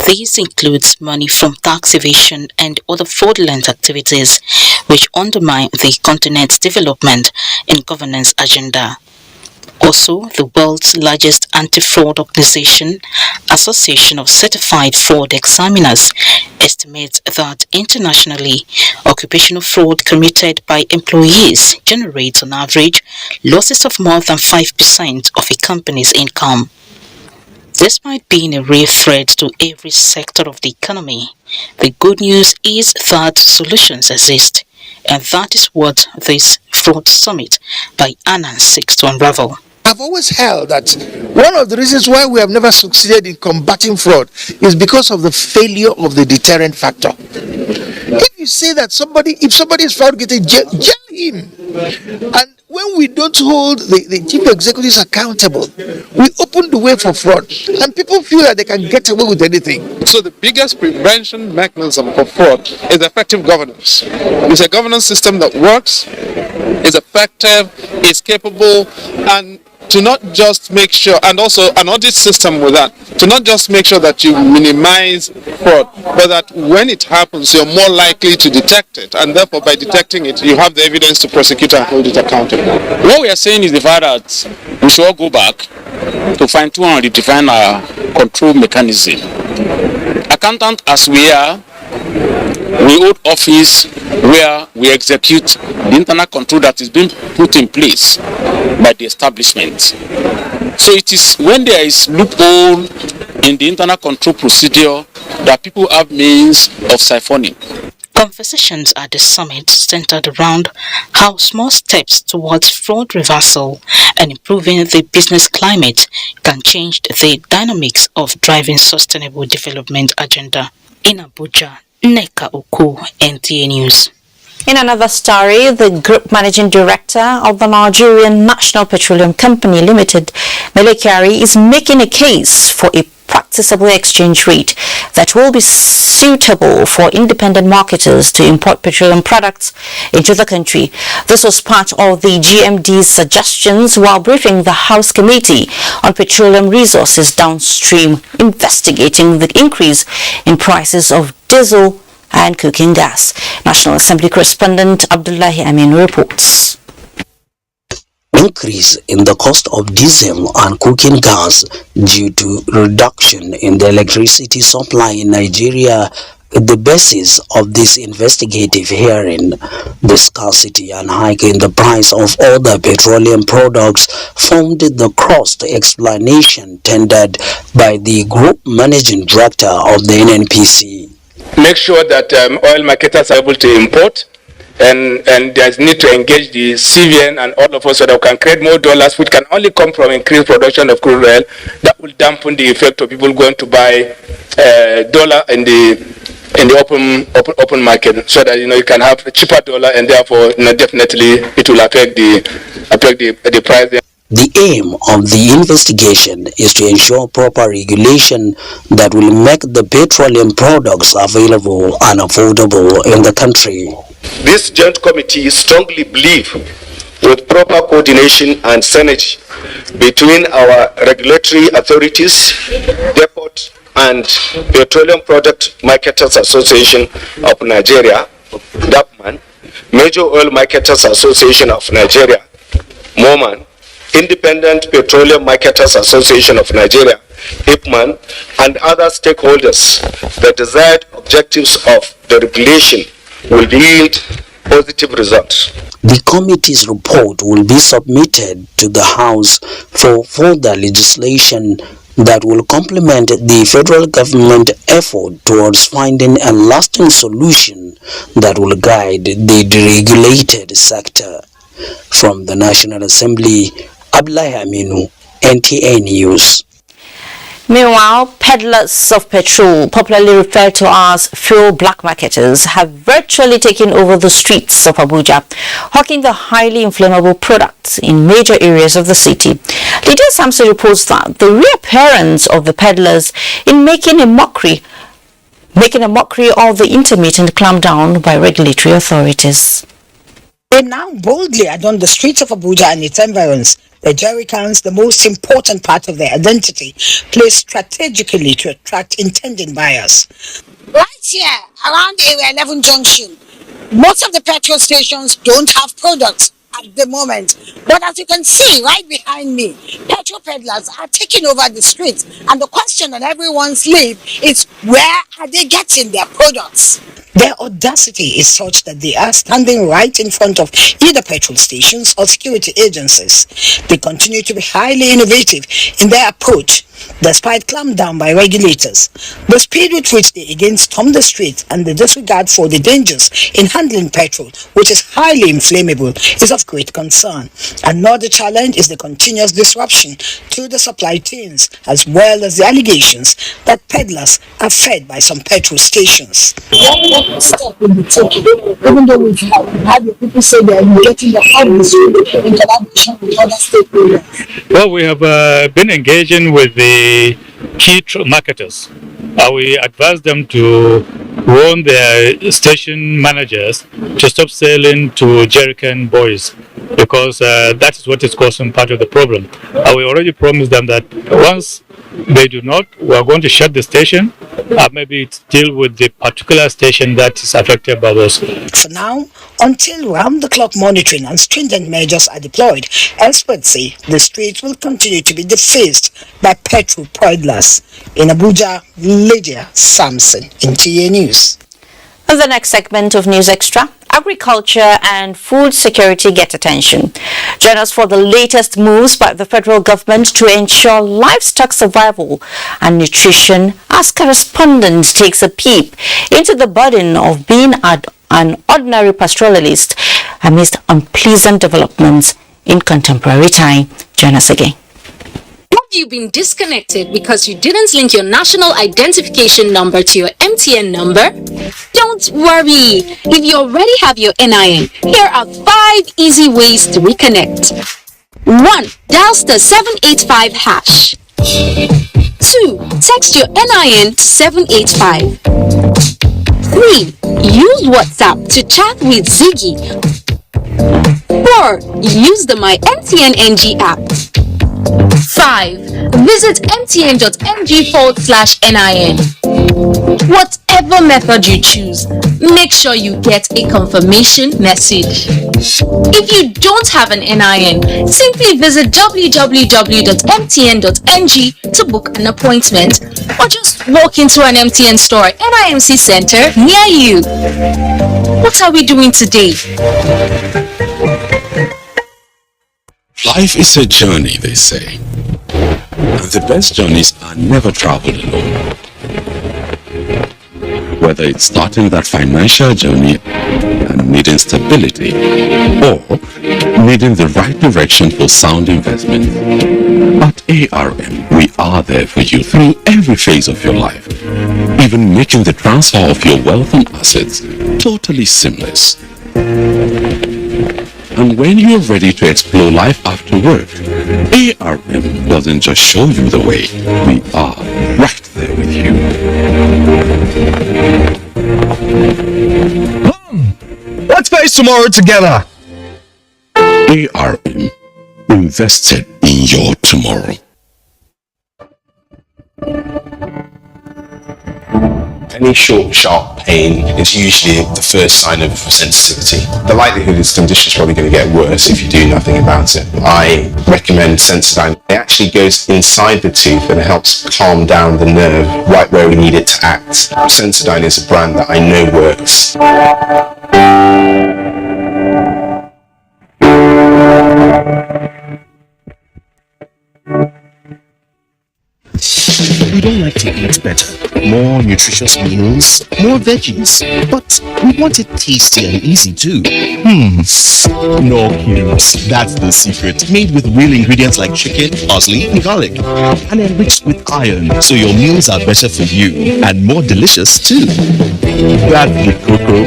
This includes money from tax evasion and other fraudulent activities, which undermine the continent's development and governance agenda. Also, the world's largest anti-fraud organization, Association of Certified Fraud Examiners, estimates that internationally, occupational fraud committed by employees generates on average losses of more than 5% of a company's income. Despite being a real threat to every sector of the economy, the good news is that solutions exist, and that is what this fraud summit by Anan seeks to unravel. I've always held that one of the reasons why we have never succeeded in combating fraud is because of the failure of the deterrent factor. If you say that if somebody is fraud getting jail him. And when we don't hold the chief executives accountable, we open the way for fraud. And people feel that they can get away with anything. So the biggest prevention mechanism for fraud is effective governance. It's a governance system that works, is effective, is capable, and to not just make sure, and also an audit system with that, to not just make sure that you minimize fraud, but that when it happens, you're more likely to detect it, and therefore by detecting it, you have the evidence to prosecute and hold it accountable. What we are saying is the fact that we should all go back to fine-tune and redefine our control mechanism. Accountant as we are, we hold office where we execute the internal control that is being put in place by the establishment. So it is when there is loophole in the internal control procedure that people have means of siphoning. Conversations at the summit centered around how small steps towards fraud reversal and improving the business climate can change the dynamics of driving sustainable development agenda. In Abuja, Neka Oku, NTA News. In another story, the Group Managing Director of the Nigerian National Petroleum Company Limited, Melekari, is making a case for a practicable exchange rate that will be suitable for independent marketers to import petroleum products into the country. This was part of the GMD's suggestions while briefing the House Committee on Petroleum Resources Downstream, investigating the increase in prices of diesel and cooking gas. National Assembly correspondent Abdullahi Amin reports. Increase in the cost of diesel and cooking gas due to reduction in the electricity supply in Nigeria. The basis of this investigative hearing, the scarcity and hike in the price of other petroleum products, formed the cross-explanation tendered by the Group Managing Director of the NNPC. Make sure that oil marketers are able to import, and there's need to engage the CVN and all of us so that we can create more dollars, which can only come from increased production of crude oil. That will dampen the effect of people going to buy dollar in the open market, so that you can have a cheaper dollar, and therefore definitely it will affect the price. The aim of the investigation is to ensure proper regulation that will make the petroleum products available and affordable in the country. This joint committee strongly believes with proper coordination and synergy between our regulatory authorities, depot and Petroleum Product Marketers Association of Nigeria, DAPMAN, Major Oil Marketers Association of Nigeria, MOMAN, Independent Petroleum Marketers Association of Nigeria, IPMAN, and other stakeholders, the desired objectives of the regulation will yield positive results. The committee's report will be submitted to the House for further legislation that will complement the federal government effort towards finding a lasting solution that will guide the deregulated sector. From the National Assembly, Abdullahi Aminu, NTA News. Meanwhile, peddlers of petrol, popularly referred to as fuel black marketers, have virtually taken over the streets of Abuja, hawking the highly inflammable products in major areas of the city. Lydia Samson reports that the reappearance of the peddlers in making a mockery of the intermittent clampdown by regulatory authorities. They now boldly adorn the streets of Abuja and its environs. The jerrycans, the most important part of their identity, placed strategically to attract intending buyers. Right here, around Area 11 Junction, most of the petrol stations don't have products at the moment. But as you can see right behind me, petrol peddlers are taking over the streets. And the question on everyone's lips is, where are they getting their products? Their audacity is such that they are standing right in front of either petrol stations or security agencies. They continue to be highly innovative in their approach, despite clampdown by regulators. The speed with which they again storm the streets and the disregard for the dangers in handling petrol, which is highly inflammable, is of great concern. Another challenge is the continuous disruption to the supply chains, as well as the allegations that peddlers are fed by some petrol stations. Step will be taken, even though we've had the people say they are getting the harvest in collaboration with other stakeholders. Well, we have been engaging with the key marketers. We advise them to warn their station managers to stop selling to jerrycan boys, because that is what is causing part of the problem. We already promised them that once they do not, we are going to shut the station, maybe deal with the particular station that is affected by those. For now, until round-the-clock monitoring and stringent measures are deployed, experts say the streets will continue to be defaced by petrol peddlers. In Abuja, Lydia Samson, NTA News. In the next segment of News Extra, agriculture and food security get attention. Join us for the latest moves by the federal government to ensure livestock survival and nutrition as correspondent takes a peep into the burden of being an ordinary pastoralist amidst unpleasant developments in contemporary time. Join us again. Have you been disconnected because you didn't link your national identification number to your MTN number? Don't worry. If you already have your NIN, here are 5 easy ways to reconnect. 1. Dial *785 hash. 2. Text your NIN to 785. 3. Use WhatsApp to chat with Ziggy. 4. Use the My MTN NG app. 5. Visit mtn.ng/NIN. Whatever method you choose, make sure you get a confirmation message. If you don't have an NIN, simply visit www.mtn.ng to book an appointment, or just walk into an MTN store NIMC center near you. What are we doing today? Life is a journey, they say. And the best journeys are never traveled alone. Whether it's starting that financial journey and needing stability, or needing the right direction for sound investment, at ARM, we are there for you through every phase of your life, even making the transfer of your wealth and assets totally seamless. And when you're ready to explore life after work, ARM doesn't just show you the way. We are right there with you. Let's face tomorrow together. ARM, invested in your tomorrow. Any short, sharp pain is usually the first sign of sensitivity. The likelihood is the condition is probably going to get worse if you do nothing about it. I recommend Sensodyne. It actually goes inside the tooth and it helps calm down the nerve right where we need it to act. Sensodyne is a brand that I know works. We don't like to eat better. More nutritious meals, more veggies, but we want it tasty and easy too. No cubes. That's the secret. Made with real ingredients like chicken, parsley, and garlic, and enriched with iron, so your meals are better for you and more delicious too. That's the cocoa.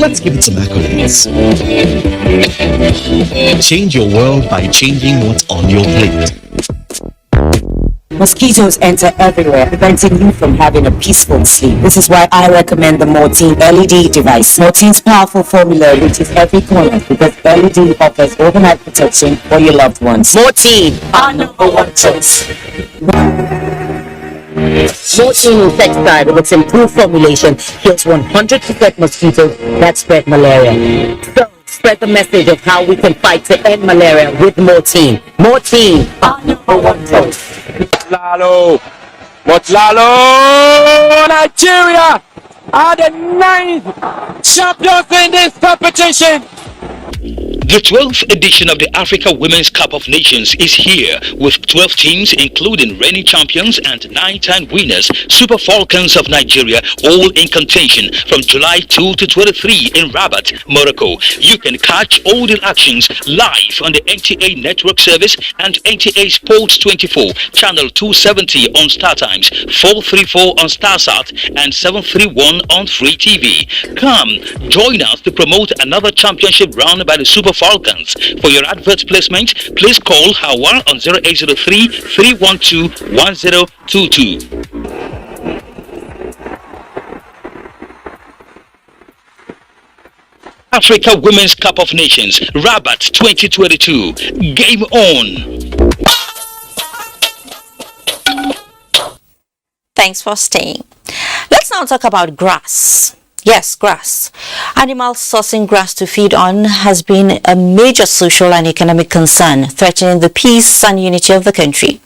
Let's give it some accolades. Change your world by changing what's on your plate. Mosquitoes enter everywhere, preventing you from having a peaceful sleep. This is why I recommend the Mortine LED device. Mortine's powerful formula reaches every corner because LED offers overnight protection for your loved ones. Mortine, our #1 choice. Mortine insecticide with its improved formulation kills 100% mosquitoes that spread malaria. So, spread the message of how we can fight to end malaria with Mortine. Mortine, our #1 choice. Motlalo, Nigeria are the 9th champions in this competition. The 12th edition of the Africa Women's Cup of Nations is here with 12 teams including reigning champions and 9-time winners, Super Falcons of Nigeria, all in contention from July 2 to 23 in Rabat, Morocco. You can catch all the actions live on the NTA Network Service and NTA Sports 24, Channel 270 on StarTimes, 434 on StarSat and 731 on Free TV. Come, join us to promote another championship run by the Super Falcons. For your advert placement, please call Hawa on 0803 312 1022. Africa Women's Cup of Nations, Rabat 2022. Game on! Thanks for staying. Let's now talk about grass. Yes, grass. Animals sourcing grass to feed on has been a major social and economic concern, threatening the peace and unity of the country.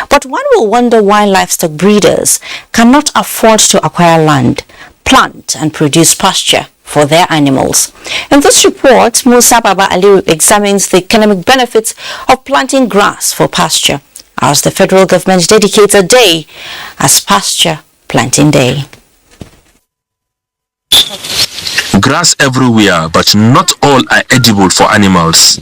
But one will wonder why livestock breeders cannot afford to acquire land, plant and produce pasture for their animals. In this report, Musa Baba Aliu examines the economic benefits of planting grass for pasture, as the federal government dedicates a day as Pasture Planting Day. Grass everywhere, but not all are edible for animals.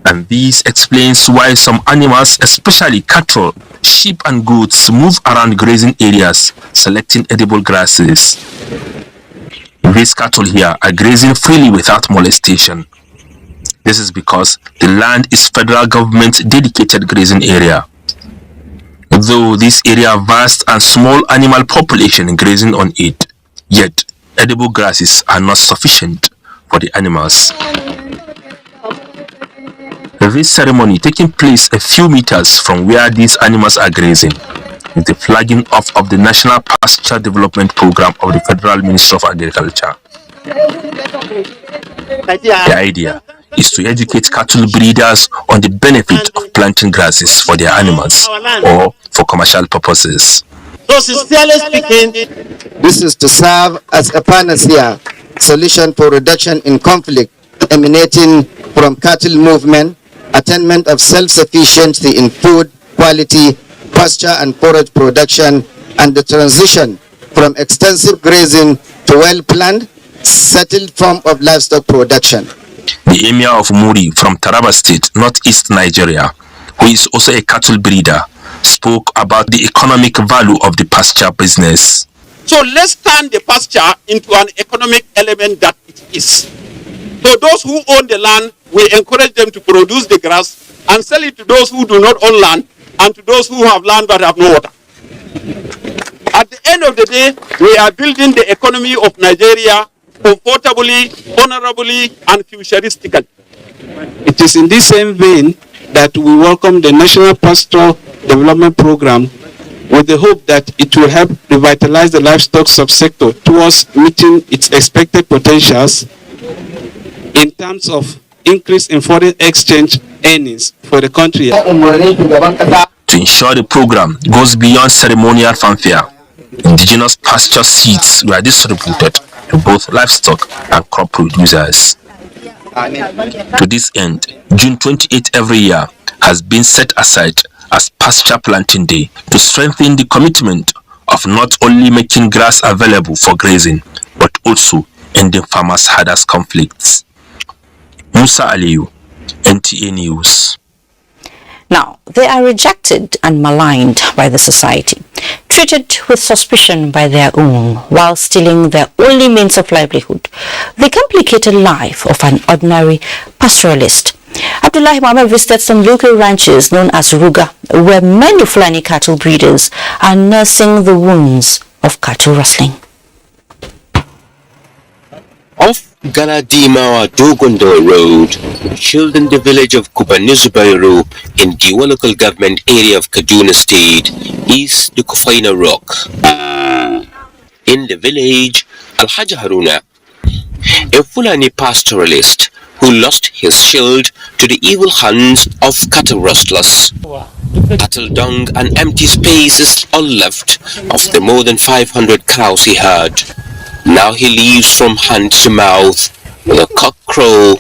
And this explains why some animals, especially cattle, sheep and goats, move around grazing areas, selecting edible grasses. These cattle here are grazing freely without molestation. This is because the land is federal government dedicated grazing area. Though this area vast and small animal population grazing on it, yet edible grasses are not sufficient for the animals. This ceremony taking place a few meters from where these animals are grazing is the flagging off of the National Pasture Development Program of the Federal Ministry of Agriculture. The idea is to educate cattle breeders on the benefit of planting grasses for their animals or for commercial purposes. So sincerely speaking, this is to serve as a panacea solution for reduction in conflict emanating from cattle movement, attainment of self-sufficiency in food quality, pasture and forage production, and the transition from extensive grazing to well-planned, settled form of livestock production. The Emir of Muri from Taraba State, northeast Nigeria, who is also a cattle breeder, spoke about the economic value of the pasture business. So let's turn the pasture into an economic element that it is. So those who own the land, we encourage them to produce the grass and sell it to those who do not own land and to those who have land but have no water. At the end of the day, we are building the economy of Nigeria comfortably, honorably, and futuristically. It is in this same vein that we welcome the National Pasture Development Program with the hope that it will help revitalize the livestock subsector towards meeting its expected potentials in terms of increase in foreign exchange earnings for the country. To ensure the program goes beyond ceremonial fanfare, indigenous pasture seeds were distributed to both livestock and crop producers. To this end, June 28 every year has been set aside as Pasture Planting Day to strengthen the commitment of not only making grass available for grazing, but also ending farmers-herders conflicts. Musa Aliu, NTA News. Now, they are rejected and maligned by the society, treated with suspicion by their own, while stealing their only means of livelihood, the complicated life of an ordinary pastoralist. Abdullahi Mohammed visited some local ranches known as Ruga, where many Fulani cattle breeders are nursing the wounds of cattle rustling. Off Galadimawa Dogondo Road, shielding the village of Kubanizubairu in Giwa local government area of Kaduna State, is the Kofaina Rock. In the village, Alhaji Haruna, a Fulani pastoralist who lost his shield to the evil hands of cattle rustlers. Cattle dung and empty spaces all left of the more than 500 cows he had. Now he lives from hand to mouth with a cock crow,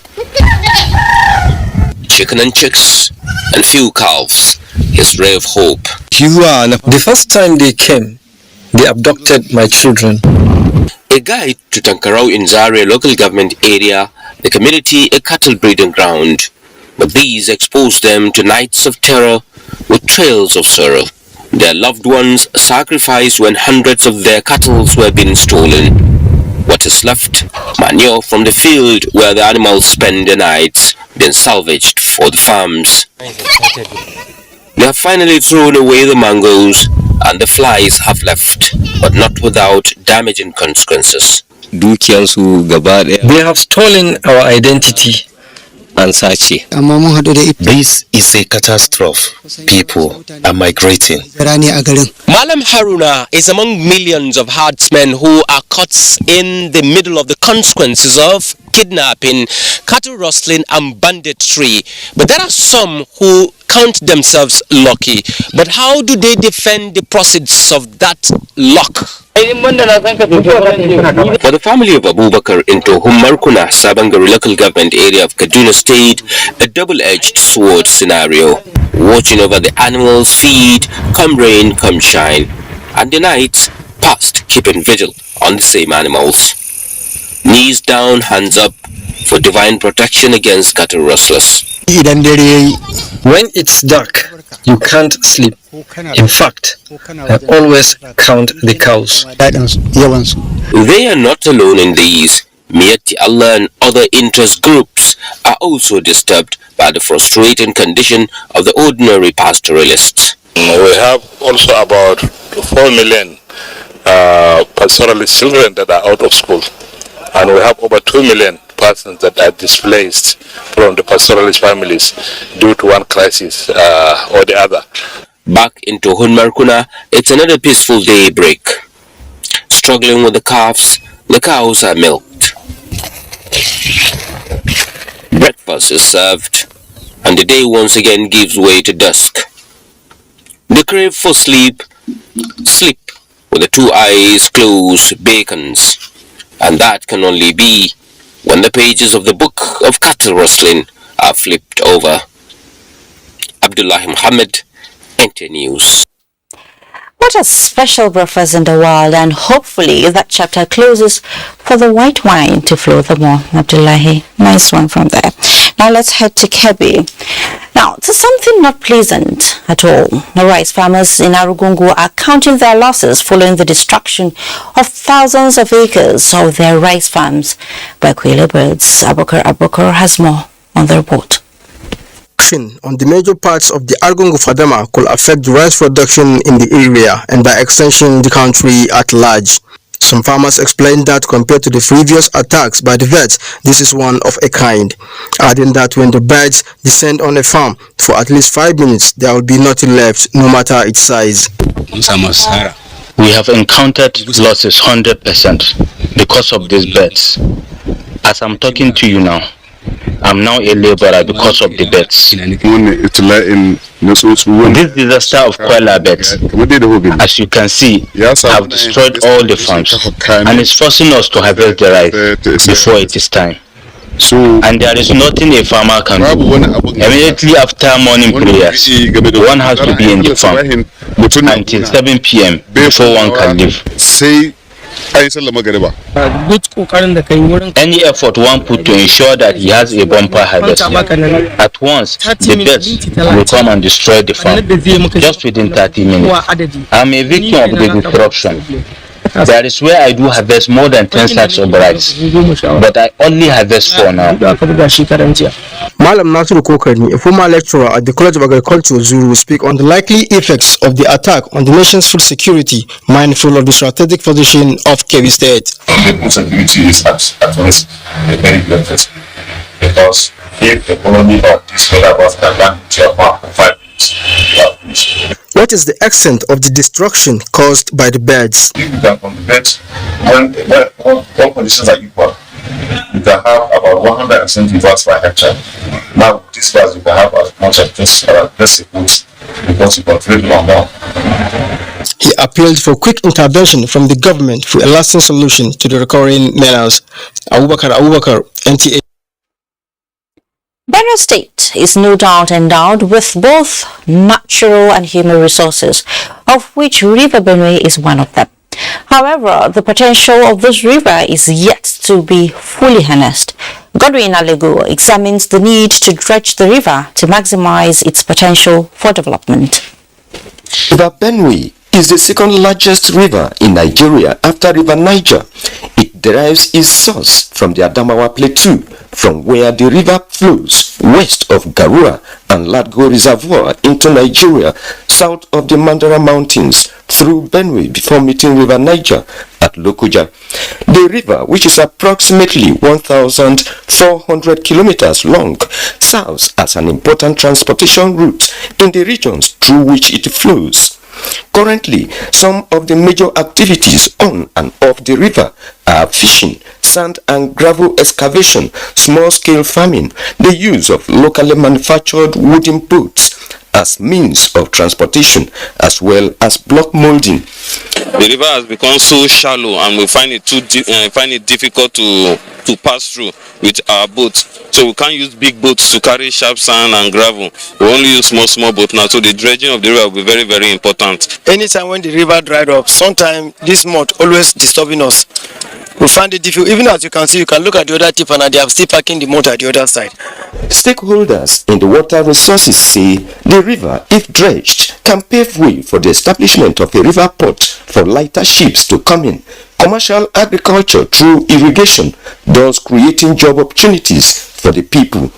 chicken and chicks, and few calves, his ray of hope. The first time they came, they abducted my children. A guide to Tankarau in Zaria local government area, the community a cattle breeding ground. But these exposed them to nights of terror with trails of sorrow. Their loved ones sacrificed when hundreds of their cattle were being stolen. What is left? Manure from the field where the animals spend their nights, been salvaged for the farms. They have finally thrown away the mangoes and the flies have left, but not without damaging consequences. They have stolen our identity. This is a catastrophe. People are migrating. Malam Haruna is among millions of herdsmen who are caught in the middle of the consequences of kidnapping, cattle rustling and banditry. But there are some who count themselves lucky. But how do they defend the proceeds of that luck? For the family of Abubakar in Markuna, Sabangari local government area of Kaduna State, a double-edged sword scenario. Watching over the animals' feed, come rain, come shine, and the nights passed keeping vigil on the same animals. Knees down, hands up for divine protection against cattle rustlers. When it's dark, you can't sleep. In fact, I always count the cows. They are not alone in these. Miyati Allah and other interest groups are also disturbed by the frustrating condition of the ordinary pastoralists. We have also about 4 million pastoralist children that are out of school, and we have over 2 million persons that are displaced from the pastoralist families due to one crisis or the other. Back into Markuna, it's another peaceful daybreak. Struggling with the calves, the cows are milked. Breakfast is served, and the day once again gives way to dusk. The crave for sleep with the 2 eyes closed beckons, and that can only be when the pages of the book of cattle rustling are flipped over. Abdullahi Muhammad, NT News. What a special breakfast in the world, and hopefully that chapter closes for the white wine to flow the more. Abdullahi, nice one from there. Now let's head to Kebbi. Now, to something not pleasant at all. The rice farmers in Arugungu are counting their losses following the destruction of thousands of acres of their rice farms by quail birds. Abubakar has more on the report. On the major parts of the Argungu Fadama could affect the rice production in the area and by extension the country at large. Some farmers explained that compared to the previous attacks by the vets, this is one of a kind, adding that when the birds descend on a farm for at least 5 minutes, there will be nothing left, no matter its size. We have encountered losses 100% because of these birds. As I'm talking to you now, I'm now a laborer because of the birds. This disaster of koala birds, as you can see, have destroyed all the farms, and it's forcing us to harvest the rice before it is time. And there is nothing a farmer can do. Immediately after morning prayers, one has to be in the farm until 7 p.m. before one can leave. Any effort one put to ensure that he has a bumper harvest, at once the birds will come and destroy the farm just within 30 minutes. I'm a victim of the destruction. That is where I do harvest more than 10 sacks of rice, but I only harvest 4 now. Malam Nasiru Kokani, a former lecturer at the College of Agriculture, Zuru, will speak on the likely effects of the attack on the nation's food security, mindful of the strategic position of Kebbi State. The food security is at once a very good first, because if the economy of this weather was down to about 5 minutes, what is the extent of the destruction caused by the birds? If you can from the birds, when all conditions are equal, you can have about 170 watts per hectare. Now, with this gas, you can have as much as just foods because you control it more. He appealed for quick intervention from the government for a lasting solution to the recurring menace. Abubakar, NTA. Borno State is no doubt endowed with both natural and human resources, of which River Benue is one of them. However, the potential of this river is yet to be fully harnessed. Godwin Alego examines the need to dredge the river to maximize its potential for development. River Benue is the second largest river in Nigeria after River Niger. It derives its source from the Adamawa Plateau, from where the river flows west of Garua and Ladgo Reservoir into Nigeria, south of the Mandara Mountains, through Benue before meeting River Niger at Lokoja. The river, which is approximately 1,400 kilometers long, serves as an important transportation route in the regions through which it flows. Currently, some of the major activities on and off the river are fishing, sand and gravel excavation, small-scale farming, the use of locally manufactured wooden boats as means of transportation, as well as block molding. The river has become so shallow, and we find it difficult to pass through with our boats. So we can't use big boats to carry sharp sand and gravel. We only use small boats now. So the dredging of the river will be very, very important. Anytime when the river dried up, sometimes this mud always disturbing us. We find it difficult. Even as you can see, you can look at the other tip and they are still parking the motor at the other side. Stakeholders in the water resources say the river, if dredged, can pave way for the establishment of a river port for lighter ships to come in, commercial agriculture through irrigation, thus creating job opportunities for the people.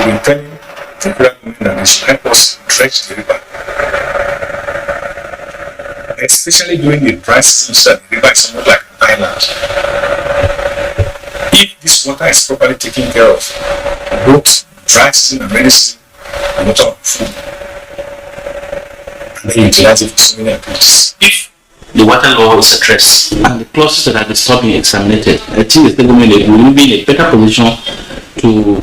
We intend to that they should help us dredge the river, especially during the dry season, so that the river is somewhat like an island. If this water is properly taken care of, both dry season and rainy season, the water will be full, and then utilize it for so many activities. If the water law is addressed and the clauses that are disturbed being examined, I think the government will be in a better position to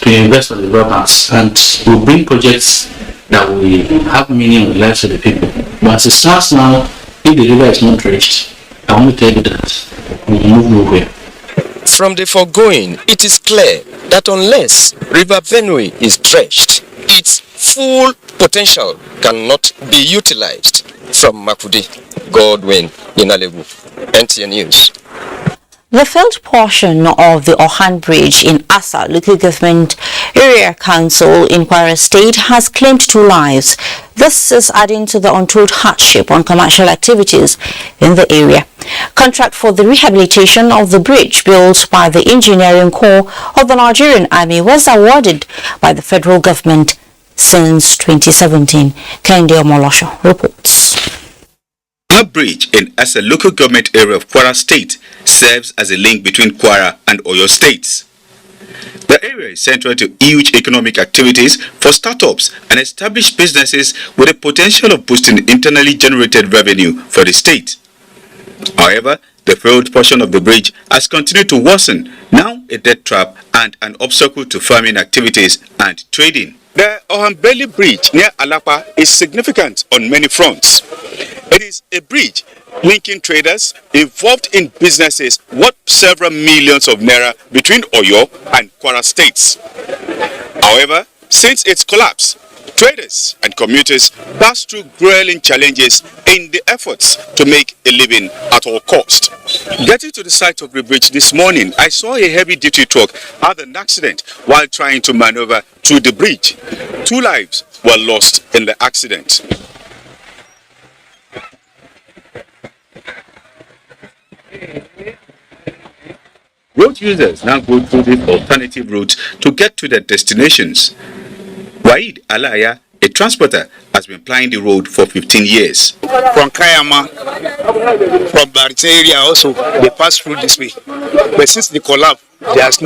invest on the river banks, and will bring projects that will have meaning in the lives of the people. But as it starts now, if the river is not dredged, I want to tell you that we will move nowhere. From the foregoing, it is clear that unless River Benue is dredged, its full potential cannot be utilized. From Makudi, Godwin Inalebu, NTN News. The failed portion of the Ohan Bridge in Asa Local Government Area Council in Kwara State has claimed 2 lives. This is adding to the untold hardship on commercial activities in the area. Contract for the rehabilitation of the bridge built by the Engineering Corps of the Nigerian Army was awarded by the federal government since 2017. Kende Omolosho reports. Our bridge in Asa local government area of Kwara State serves as a link between Kwara and Oyo states. The area is central to huge economic activities for startups and established businesses with the potential of boosting internally generated revenue for the state. However, the failed portion of the bridge has continued to worsen, now a death trap and an obstacle to farming activities and trading. The Ohambeli Bridge near Alapa is significant on many fronts. It is a bridge linking traders involved in businesses worth several millions of naira between Oyo and Kwara states. However, since its collapse, traders and commuters pass through grueling challenges in the efforts to make a living at all cost. Getting to the site of the bridge this morning, I saw a heavy-duty truck had an accident while trying to maneuver through the bridge. 2 lives were lost in the accident. Road users now go through this alternative route to get to their destinations. Waid Alaya, a transporter, has been plying the road for 15 years. From Kayama, from Barita area also, they pass through this way. But since the collapse, there's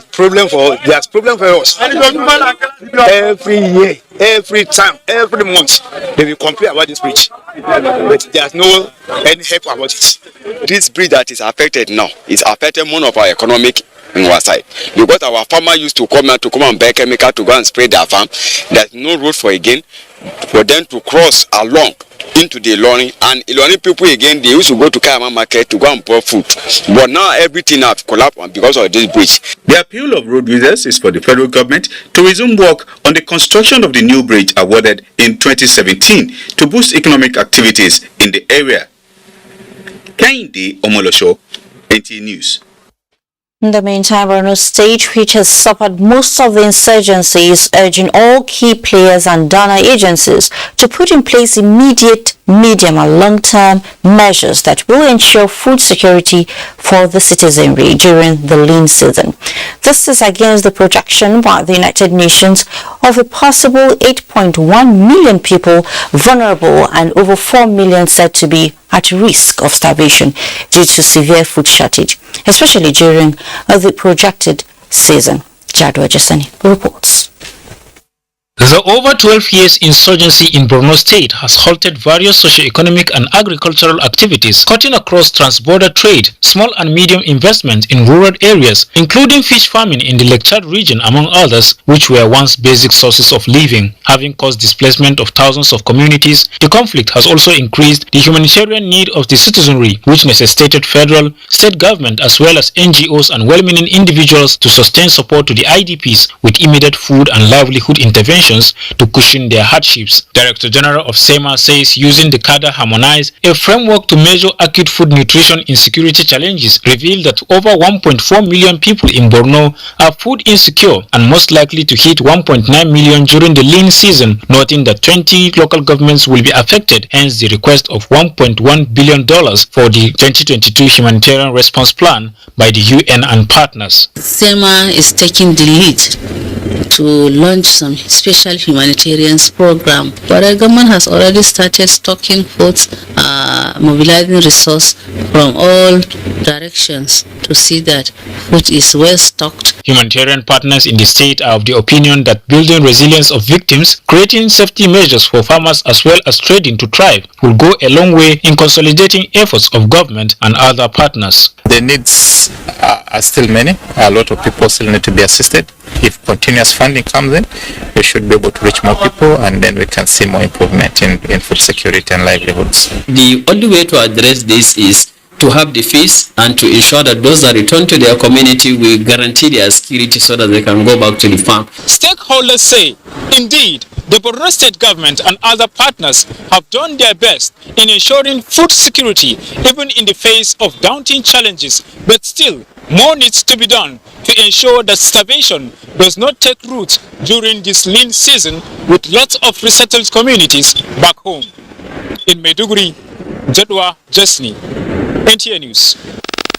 problem for us. Every year, every time, every month, they will complain about this bridge. But there's no any help about it. This bridge that is affected now is affecting one of our economic in our side, because our farmer used to come and buy chemical to go and spray their farm. There's no road for them to cross along into the Ilorin, and Ilorin people again, they used to go to Kayama market to go and buy food. But now everything has collapsed because of this bridge. The appeal of road users is for the federal government to resume work on the construction of the new bridge awarded in 2017 to boost economic activities in the area. Kende Omolosho, NT News. In the meantime, Borno State, which has suffered most of the insurgency, is urging all key players and donor agencies to put in place immediate, medium and long-term measures that will ensure food security for the citizenry during the lean season. This is against the projection by the United Nations of a possible 8.1 million people vulnerable and over 4 million said to be at risk of starvation due to severe food shortage, especially during the projected season. Jadwa Jasani reports. The over 12 years insurgency in Borno State has halted various socio-economic and agricultural activities, cutting across trans-border trade, small and medium investment in rural areas, including fish farming in the Lake Chad region, among others, which were once basic sources of living. Having caused displacement of thousands of communities, the conflict has also increased the humanitarian need of the citizenry, which necessitated federal, state government as well as NGOs and well-meaning individuals to sustain support to the IDPs with immediate food and livelihood interventions to cushion their hardships. Director General of SEMA says using the CADA Harmonize, a framework to measure acute food nutrition insecurity challenges, revealed that over 1.4 million people in Borno are food insecure and most likely to hit 1.9 million during the lean season, noting that 20 local governments will be affected, hence the request of $1.1 billion for the 2022 humanitarian response plan by the UN and partners. SEMA is taking the lead to launch some special humanitarian program. But the government has already started stocking foods, mobilizing resources from all directions to see that food is well stocked. Humanitarian partners in the state are of the opinion that building resilience of victims, creating safety measures for farmers as well as trading to thrive will go a long way in consolidating efforts of government and other partners. The needs are still many. A lot of people still need to be assisted. If continuous funding comes in, we should be able to reach more people, and then we can see more improvement in food security and livelihoods. The only way to address this is to have the fees and to ensure that those that return to their community will guarantee their security so that they can go back to the farm. Stakeholders say, indeed, the Borno State government and other partners have done their best in ensuring food security even in the face of daunting challenges, but still more needs to be done to ensure that starvation does not take root during this lean season with lots of resettled communities back home. In Maiduguri, Jadwa Jesni, NTA News.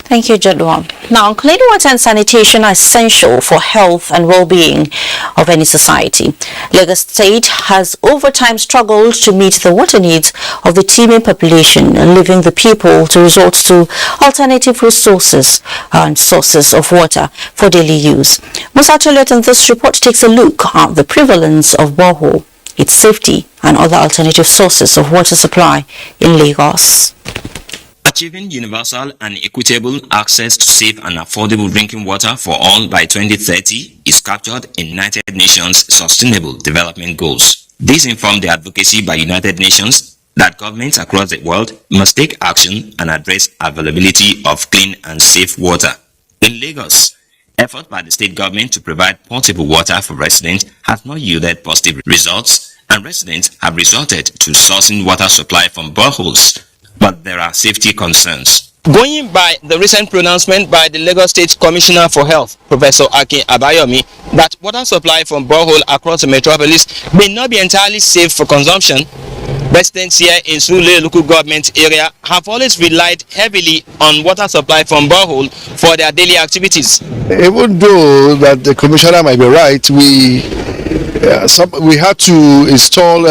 Thank you, Jadwa. Now, clean water and sanitation are essential for health and well-being of any society. Lagos State has over time struggled to meet the water needs of the teeming population, leaving the people to resort to alternative resources and sources of water for daily use. Musa Tolet in this report takes a look at the prevalence of borehole, its safety, and other alternative sources of water supply in Lagos. Achieving universal and equitable access to safe and affordable drinking water for all by 2030 is captured in United Nations Sustainable Development Goals. This informed the advocacy by United Nations that governments across the world must take action and address availability of clean and safe water. In Lagos, effort by the state government to provide potable water for residents has not yielded positive results, and residents have resorted to sourcing water supply from boreholes. But there are safety concerns. Going by the recent pronouncement by the Lagos State Commissioner for Health, Professor Akin Abayomi, that water supply from borehole across the metropolis may not be entirely safe for consumption, residents here in Sule local government area have always relied heavily on water supply from borehole for their daily activities. Even though that the commissioner might be right, we had to install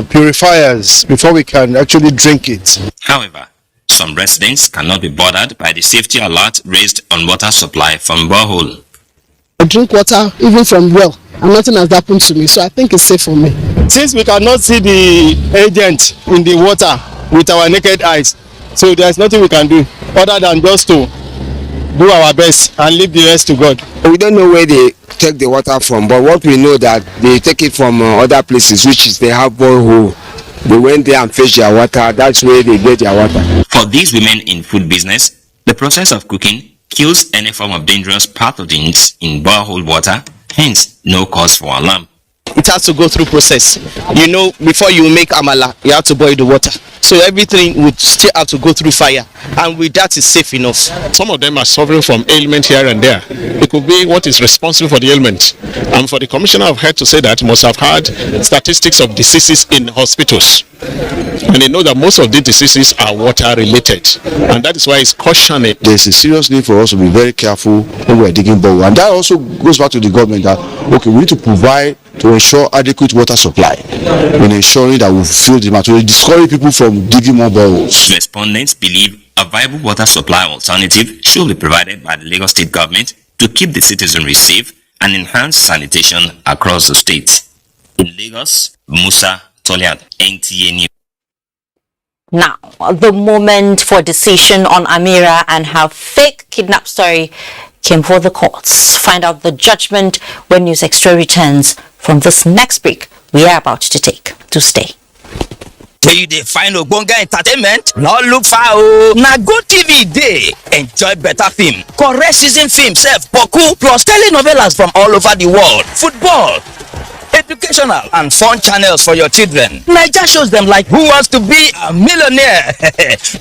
purifiers before we can actually drink it. However, some residents cannot be bothered by the safety alert raised on water supply from borehole. I drink water even from well, and nothing has happened to me, so I think it's safe for me. Since we cannot see the agent in the water with our naked eyes, so there's nothing we can do other than just to do our best and leave the rest to God. We don't know where they take the water from, but what we know that they take it from other places, which is they have borehole. They went there and fetch their water. That's where they get their water. For these women in food business, the process of cooking kills any form of dangerous pathogens in borehole water, hence no cause for alarm. It has to go through process. You know, before you make amala, you have to boil the water. So everything would still have to go through fire, and with that is safe enough. Some of them are suffering from ailment here and there. It could be what is responsible for the ailment. And for the Commissioner of Health to say that, must have had statistics of diseases in hospitals. And they know that most of these diseases are water related. And that is why it's cautioning. There's a serious need for us to be very careful when we're digging borehole. And that also goes back to the government that, okay, we need to provide to ensure adequate water supply in ensuring that we fill the demand, to discourage people from digging more boreholes. Respondents believe a viable water supply alternative should be provided by the Lagos State government to keep the citizenry safe and enhance sanitation across the state. In Lagos, Musa Toliat, NTA News. Now, the moment for decision on Amira and her fake kidnap story came for the courts. Find out the judgment when News Extra returns from this next break we are about to take. To stay. Where you dey find ogbonge entertainment? No look far o. Na GoTV dey. Enjoy better film, correct season film sef boku plus telenovelas from all over the world, football, educational and fun channels for your children. Naija shows them like Who Wants to Be a Millionaire?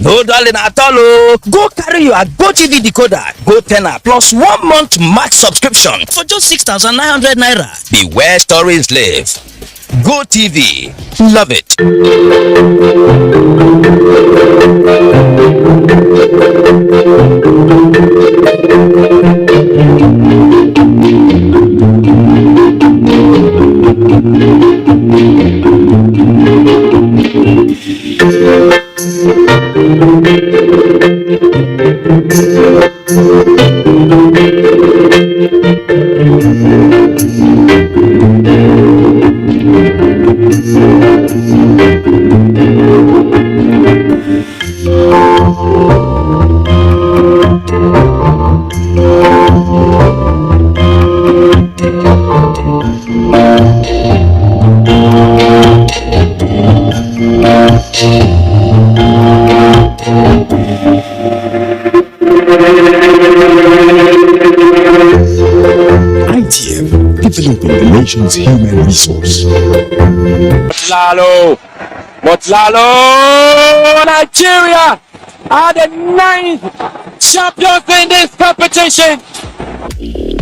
No darling at all o. Go carry your GoTV decoder, Go Tenor plus 1 month max subscription for just 6,900 naira. Be where stories live. GoTV, love it. Developing the nation's human resource. Motlalo, Nigeria are the 9th champions in this competition.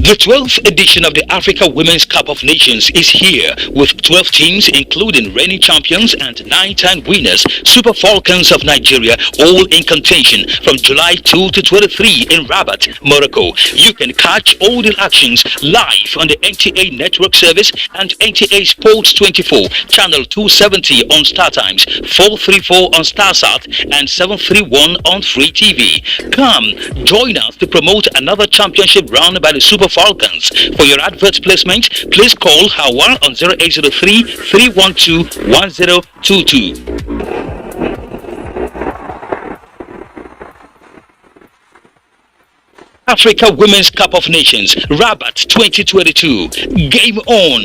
The 12th edition of the Africa Women's Cup of Nations is here with 12 teams including reigning champions and 9-time winners, Super Falcons of Nigeria, all in contention from July 2 to 23 in Rabat, Morocco. You can catch all the actions live on the NTA Network Service and NTA Sports 24, Channel 270 on Star Times, 434 on Starsat and 731 on Free TV. Come, join us to promote another championship run by the Super Falcons. For your advert placement, please call Hawa on 0803 312 1022. Africa Women's Cup of Nations, Rabat 2022. Game on.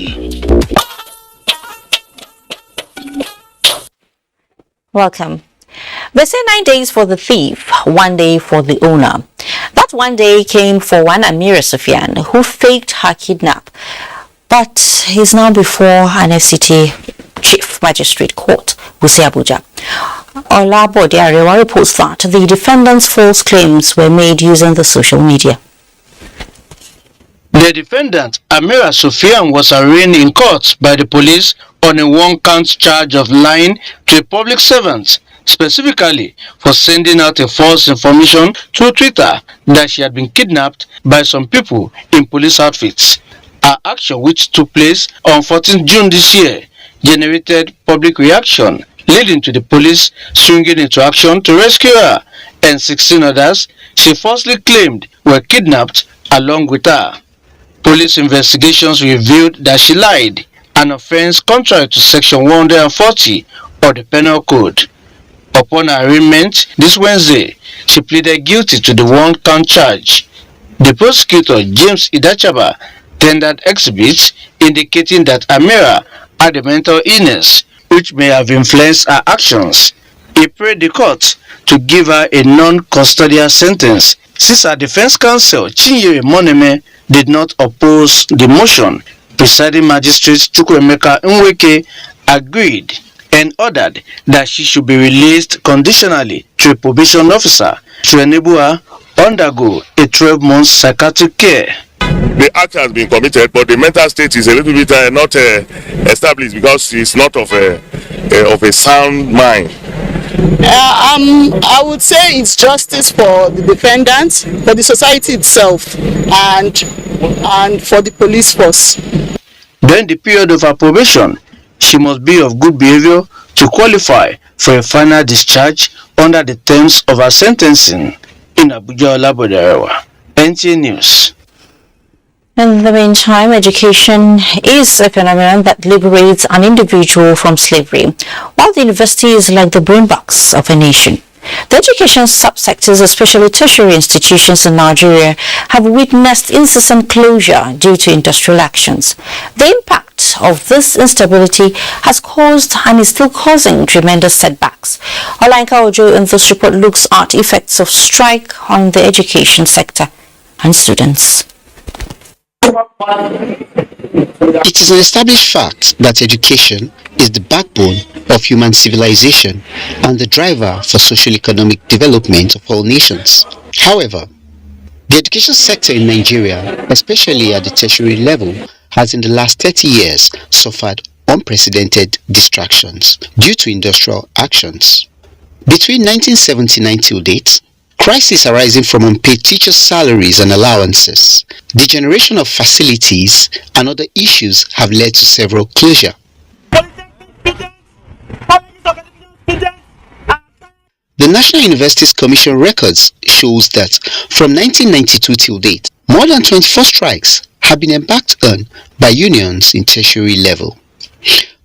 Welcome. They say 9 days for the thief, 1 day for the owner. That 1 day came for one Amira Sufyan, who faked her kidnap, but is now before an FCT Chief Magistrate Court, Abuja. Olabode Arewa reports that the defendant's false claims were made using the social media. The defendant, Amira Sufyan, was arraigned in court by the police on a 1-count charge of lying to a public servant, specifically for sending out a false information through Twitter that she had been kidnapped by some people in police outfits. Her action, which took place on 14 June this year, generated public reaction, leading to the police swinging into action to rescue her and 16 others she falsely claimed were kidnapped along with her. Police investigations revealed that she lied, an offense contrary to Section 140 of the Penal Code. Upon her arraignment this Wednesday, she pleaded guilty to the 1-count charge. The prosecutor, James Idachaba, tendered exhibits indicating that Amira had a mental illness which may have influenced her actions. He prayed the court to give her a non-custodial sentence since her defense counsel, Chinyere Moneme, did not oppose the motion. Presiding Magistrate Chukwuemeka Nweke agreed and ordered that she should be released conditionally to a probation officer to enable her undergo a 12-month psychiatric care. The act has been committed, but the mental state is a little bit not established because she's not of a sound mind. I would say it's justice for the defendant, for the society itself, and for the police force. During the period of her probation, she must be of good behavior to qualify for a final discharge under the terms of her sentencing. In Abuja, Olabode Arewa, NTA News. In the meantime, education is a phenomenon that liberates an individual from slavery, while the university is like the brain box of a nation. The education subsectors, especially tertiary institutions in Nigeria, have witnessed incessant closure due to industrial actions. The impact of this instability has caused and is still causing tremendous setbacks. Olanka Ojo in this report looks at effects of strike on the education sector and students. It is an established fact that education is the backbone of human civilization and the driver for socio-economic development of all nations. However, the education sector in Nigeria, especially at the tertiary level, has in the last 30 years suffered unprecedented distractions due to industrial actions. Between 1979 till date, crises arising from unpaid teachers' salaries and allowances, degeneration of facilities, and other issues have led to several closures. The National Universities Commission records shows that from 1992 till date, more than 24 strikes have been embarked on by unions in tertiary level.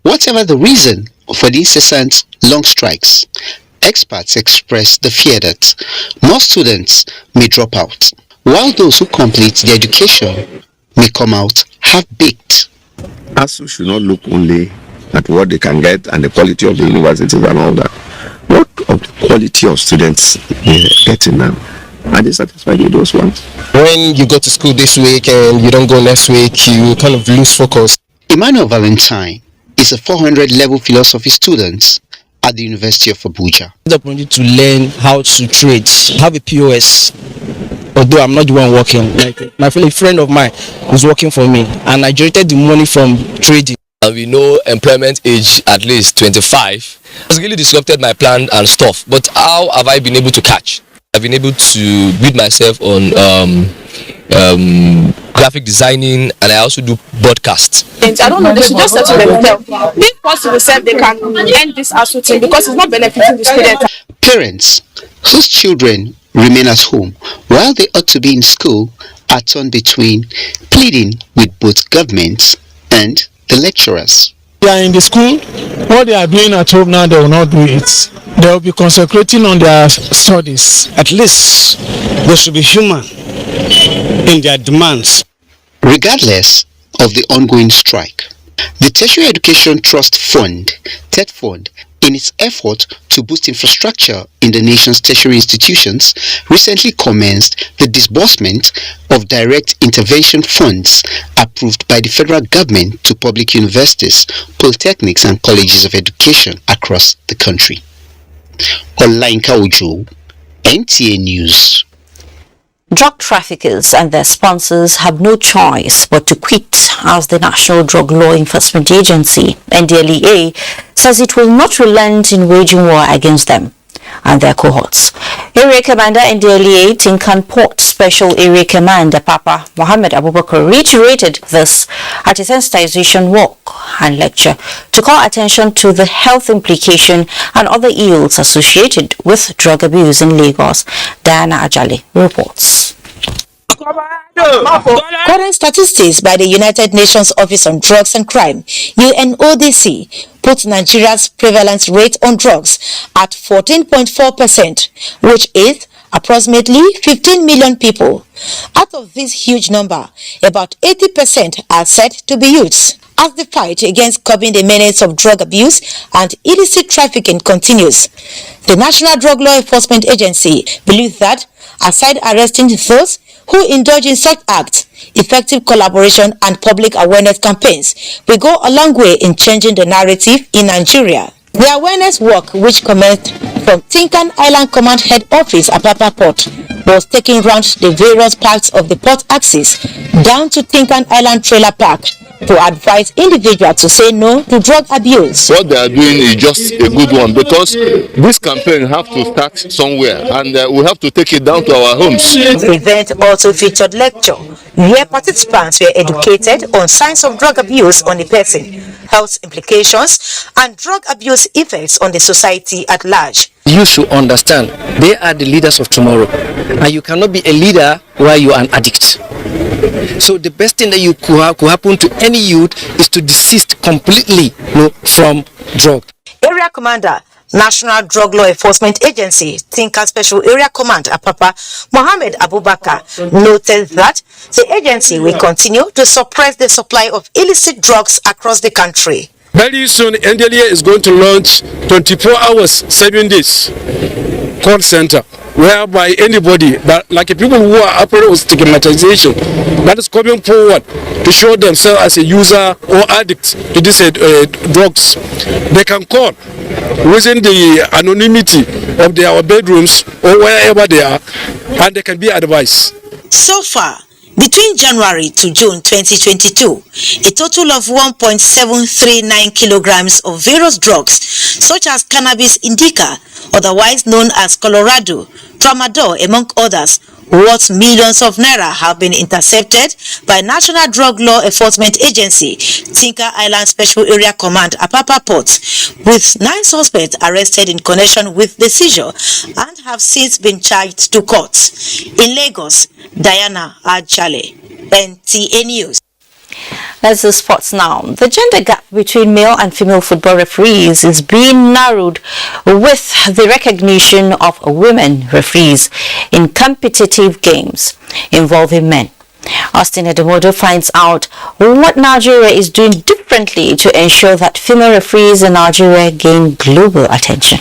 Whatever the reason for the incessant long strikes, experts express the fear that more students may drop out, while those who complete their education may come out half-baked. ASU should not look only at what they can get and the quality of the universities and all that. What of the quality of students they're getting now? Are they satisfied with those ones? When you go to school this week and you don't go next week, you kind of lose focus. Emmanuel Valentine is a 400 level philosophy student at the University of Abuja. The opportunity to learn how to trade, have a POS. Although I'm not the one working, like my friend of mine was working for me, and I generated the money from trading. And we know employment age at least 25 has really disrupted my plan and stuff. But how have I been able to catch? I've been able to build myself on graphic designing, and I also do broadcasts. I don't know, they should just settle themselves. If possible, they can end this ASU thing because it's not benefiting the students. Parents whose children remain at home while they ought to be in school are torn between pleading with both governments and the lecturers. They are in the school. What they are doing at home now, they will not do it. They will be concentrating on their studies. At least they should be human in their demands. Regardless of the ongoing strike, the Tertiary Education Trust Fund, TED Fund, in its effort to boost infrastructure in the nation's tertiary institutions, recently commenced the disbursement of direct intervention funds approved by the federal government to public universities, polytechnics and colleges of education across the country. Olanka Ojo, NTA News. Drug traffickers and their sponsors have no choice but to quit, as the National Drug Law Enforcement Agency, NDLEA, says it will not relent in waging war against them and their cohorts. Area Commander NDLEA Tinkan Port Special Area Commander Papa Mohammed Abubakar reiterated this at a sensitization walk and lecture to call attention to the health implication and other ills associated with drug abuse in Lagos. Diana Ajali reports. Current statistics by the United Nations Office on Drugs and Crime, UNODC, put Nigeria's prevalence rate on drugs at 14.4%, which is approximately 15 million people. Out of this huge number, about 80% are said to be youths. As the fight against curbing the menace of drug abuse and illicit trafficking continues, the National Drug Law Enforcement Agency believes that, aside arresting those who indulge in such acts, effective collaboration and public awareness campaigns will go a long way in changing the narrative in Nigeria. The awareness work, which commenced from Tinkan Island Command Head Office at Papa Port, was taken round the various parts of the port axis down to Tinkan Island Trailer Park to advise individuals to say no to drug abuse. What they are doing is just a good one, because this campaign have to start somewhere, and we have to take it down to our homes. The event also featured lecture where participants were educated on signs of drug abuse on a person, health implications, and drug abuse effects on the society at large. you should understand they are the leaders of tomorrow, and you cannot be a leader while you are an addict. So the best thing that you could happen to any youth is to desist completely from drug. Area Commander, National Drug Law Enforcement Agency, Tinker Special Area Command Apapa, Mohammed Abubakar, noted that the agency will continue to suppress the supply of illicit drugs across the country. Very soon, NDLEA is going to launch 24 hours, 7 days call center, whereby anybody, that, like people who are operating with stigmatization, that is coming forward to show themselves as a user or addict to these drugs, they can call within the anonymity of their bedrooms or wherever they are, and they can be advised. So far, between January to June 2022, a total of 1.739 kilograms of various drugs, such as cannabis indica, otherwise known as Colorado, tramadol, among others, worth millions of naira, have been intercepted by National Drug Law Enforcement Agency, Tinker Island Special Area Command, Apapa Port, with 9 suspects arrested in connection with the seizure and have since been charged to court. In Lagos, Diana Ajale, NTA News. Let's do sports now. The gender gap between male and female football referees is being narrowed with the recognition of women referees in competitive games involving men. Austin Edemodo finds out what Nigeria is doing differently to ensure that female referees in Nigeria gain global attention.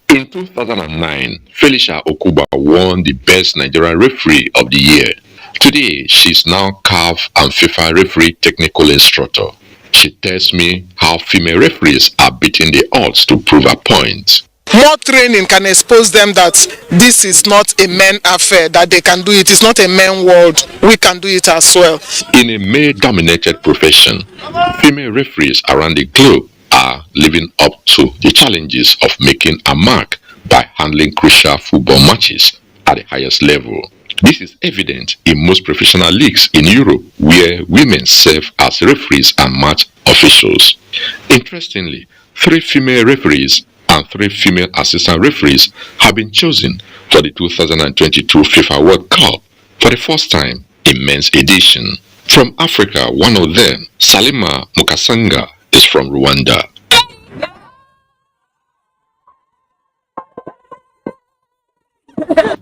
In 2009, Felicia Okuba won the Best Nigerian Referee of the Year. Today, she's now CAF and FIFA referee technical instructor. She tells me how female referees are beating the odds to prove a point. More training can expose them that this is not a men affair, that they can do it. It's not a men world. We can do it as well. In a male-dominated profession, female referees around the globe are living up to the challenges of making a mark by handling crucial football matches at the highest level. This is evident in most professional leagues in Europe, where women serve as referees and match officials. Interestingly, 3 female referees and 3 female assistant referees have been chosen for the 2022 FIFA World Cup for the first time in men's edition. From Africa, one of them, Salima Mukasanga, is from Rwanda.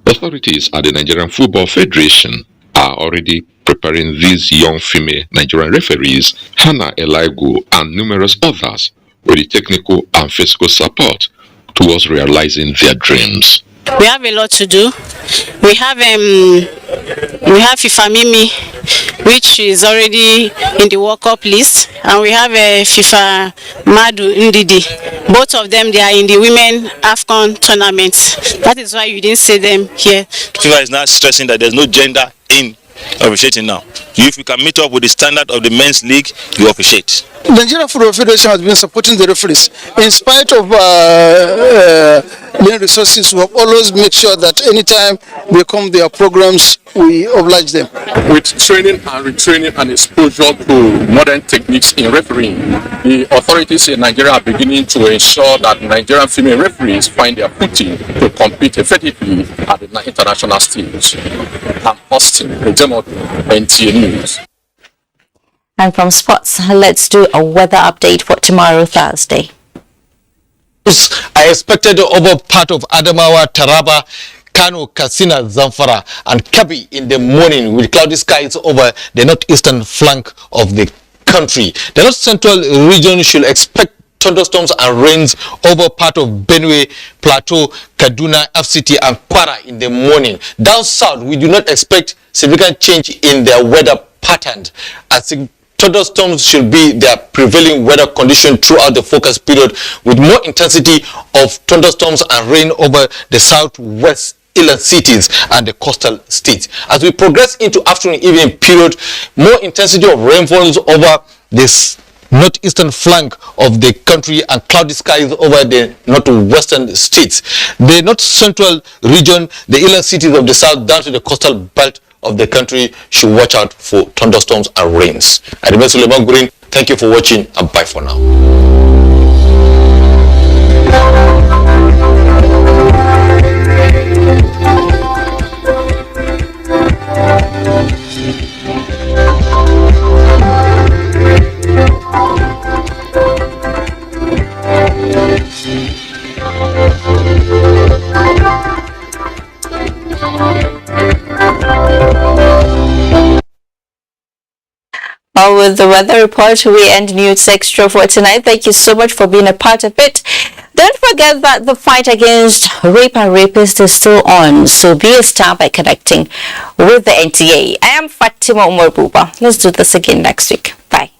Authorities at the Nigerian Football Federation are already preparing these young female Nigerian referees, Hannah Elaigu and numerous others, with the technical and physical support towards realizing their dreams. We have a lot to do. We have FIFA Mimi, which is already in the World Cup list, and we have FIFA Madu Ndidi. Both of them, they are in the Women AFCON tournament. That is why you didn't see them here. FIFA is not stressing that there's no gender in officiating now. If you can meet up with the standard of the men's league, you officiate. The Nigerian Football Federation has been supporting the referees. In spite of their resources, we have always made sure that anytime they come their programs, we oblige them. With training and retraining and exposure to modern techniques in refereeing, the authorities in Nigeria are beginning to ensure that Nigerian female referees find their footing to compete effectively at the international stage. I'm Austin Edemodo, NTA News. And from sports, let's do a weather update for tomorrow, Thursday. I expected over part of Adamawa, Taraba, Kano, Katsina, Zamfara, and Kebbi in the morning with cloudy skies over the northeastern flank of the country. The north central region should expect thunderstorms and rains over part of Benue, Plateau, Kaduna, FCT, and Kwara in the morning. Down south, we do not expect significant change in their weather pattern, as thunderstorms should be their prevailing weather condition throughout the forecast period, with more intensity of thunderstorms and rain over the southwest inland cities and the coastal states. As we progress into afternoon evening period, more intensity of rainfalls over this northeastern flank of the country and cloudy skies over the northwestern states. The north central region, the inland cities of the south down to the coastal belt of the country should watch out for thunderstorms and rains. I remain Suleiman Gurin. Thank you for watching and bye for now. with the weather report. We end News Extra for tonight. Thank you so much for being a part of it. Don't forget that the fight against rape and rapists is still on, so be a star by connecting with the NTA. I am Fatima Umar Buba. Let's do this again next week. Bye.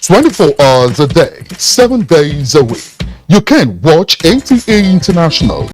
"24 hours a day, 7 days a week. You can watch NTA International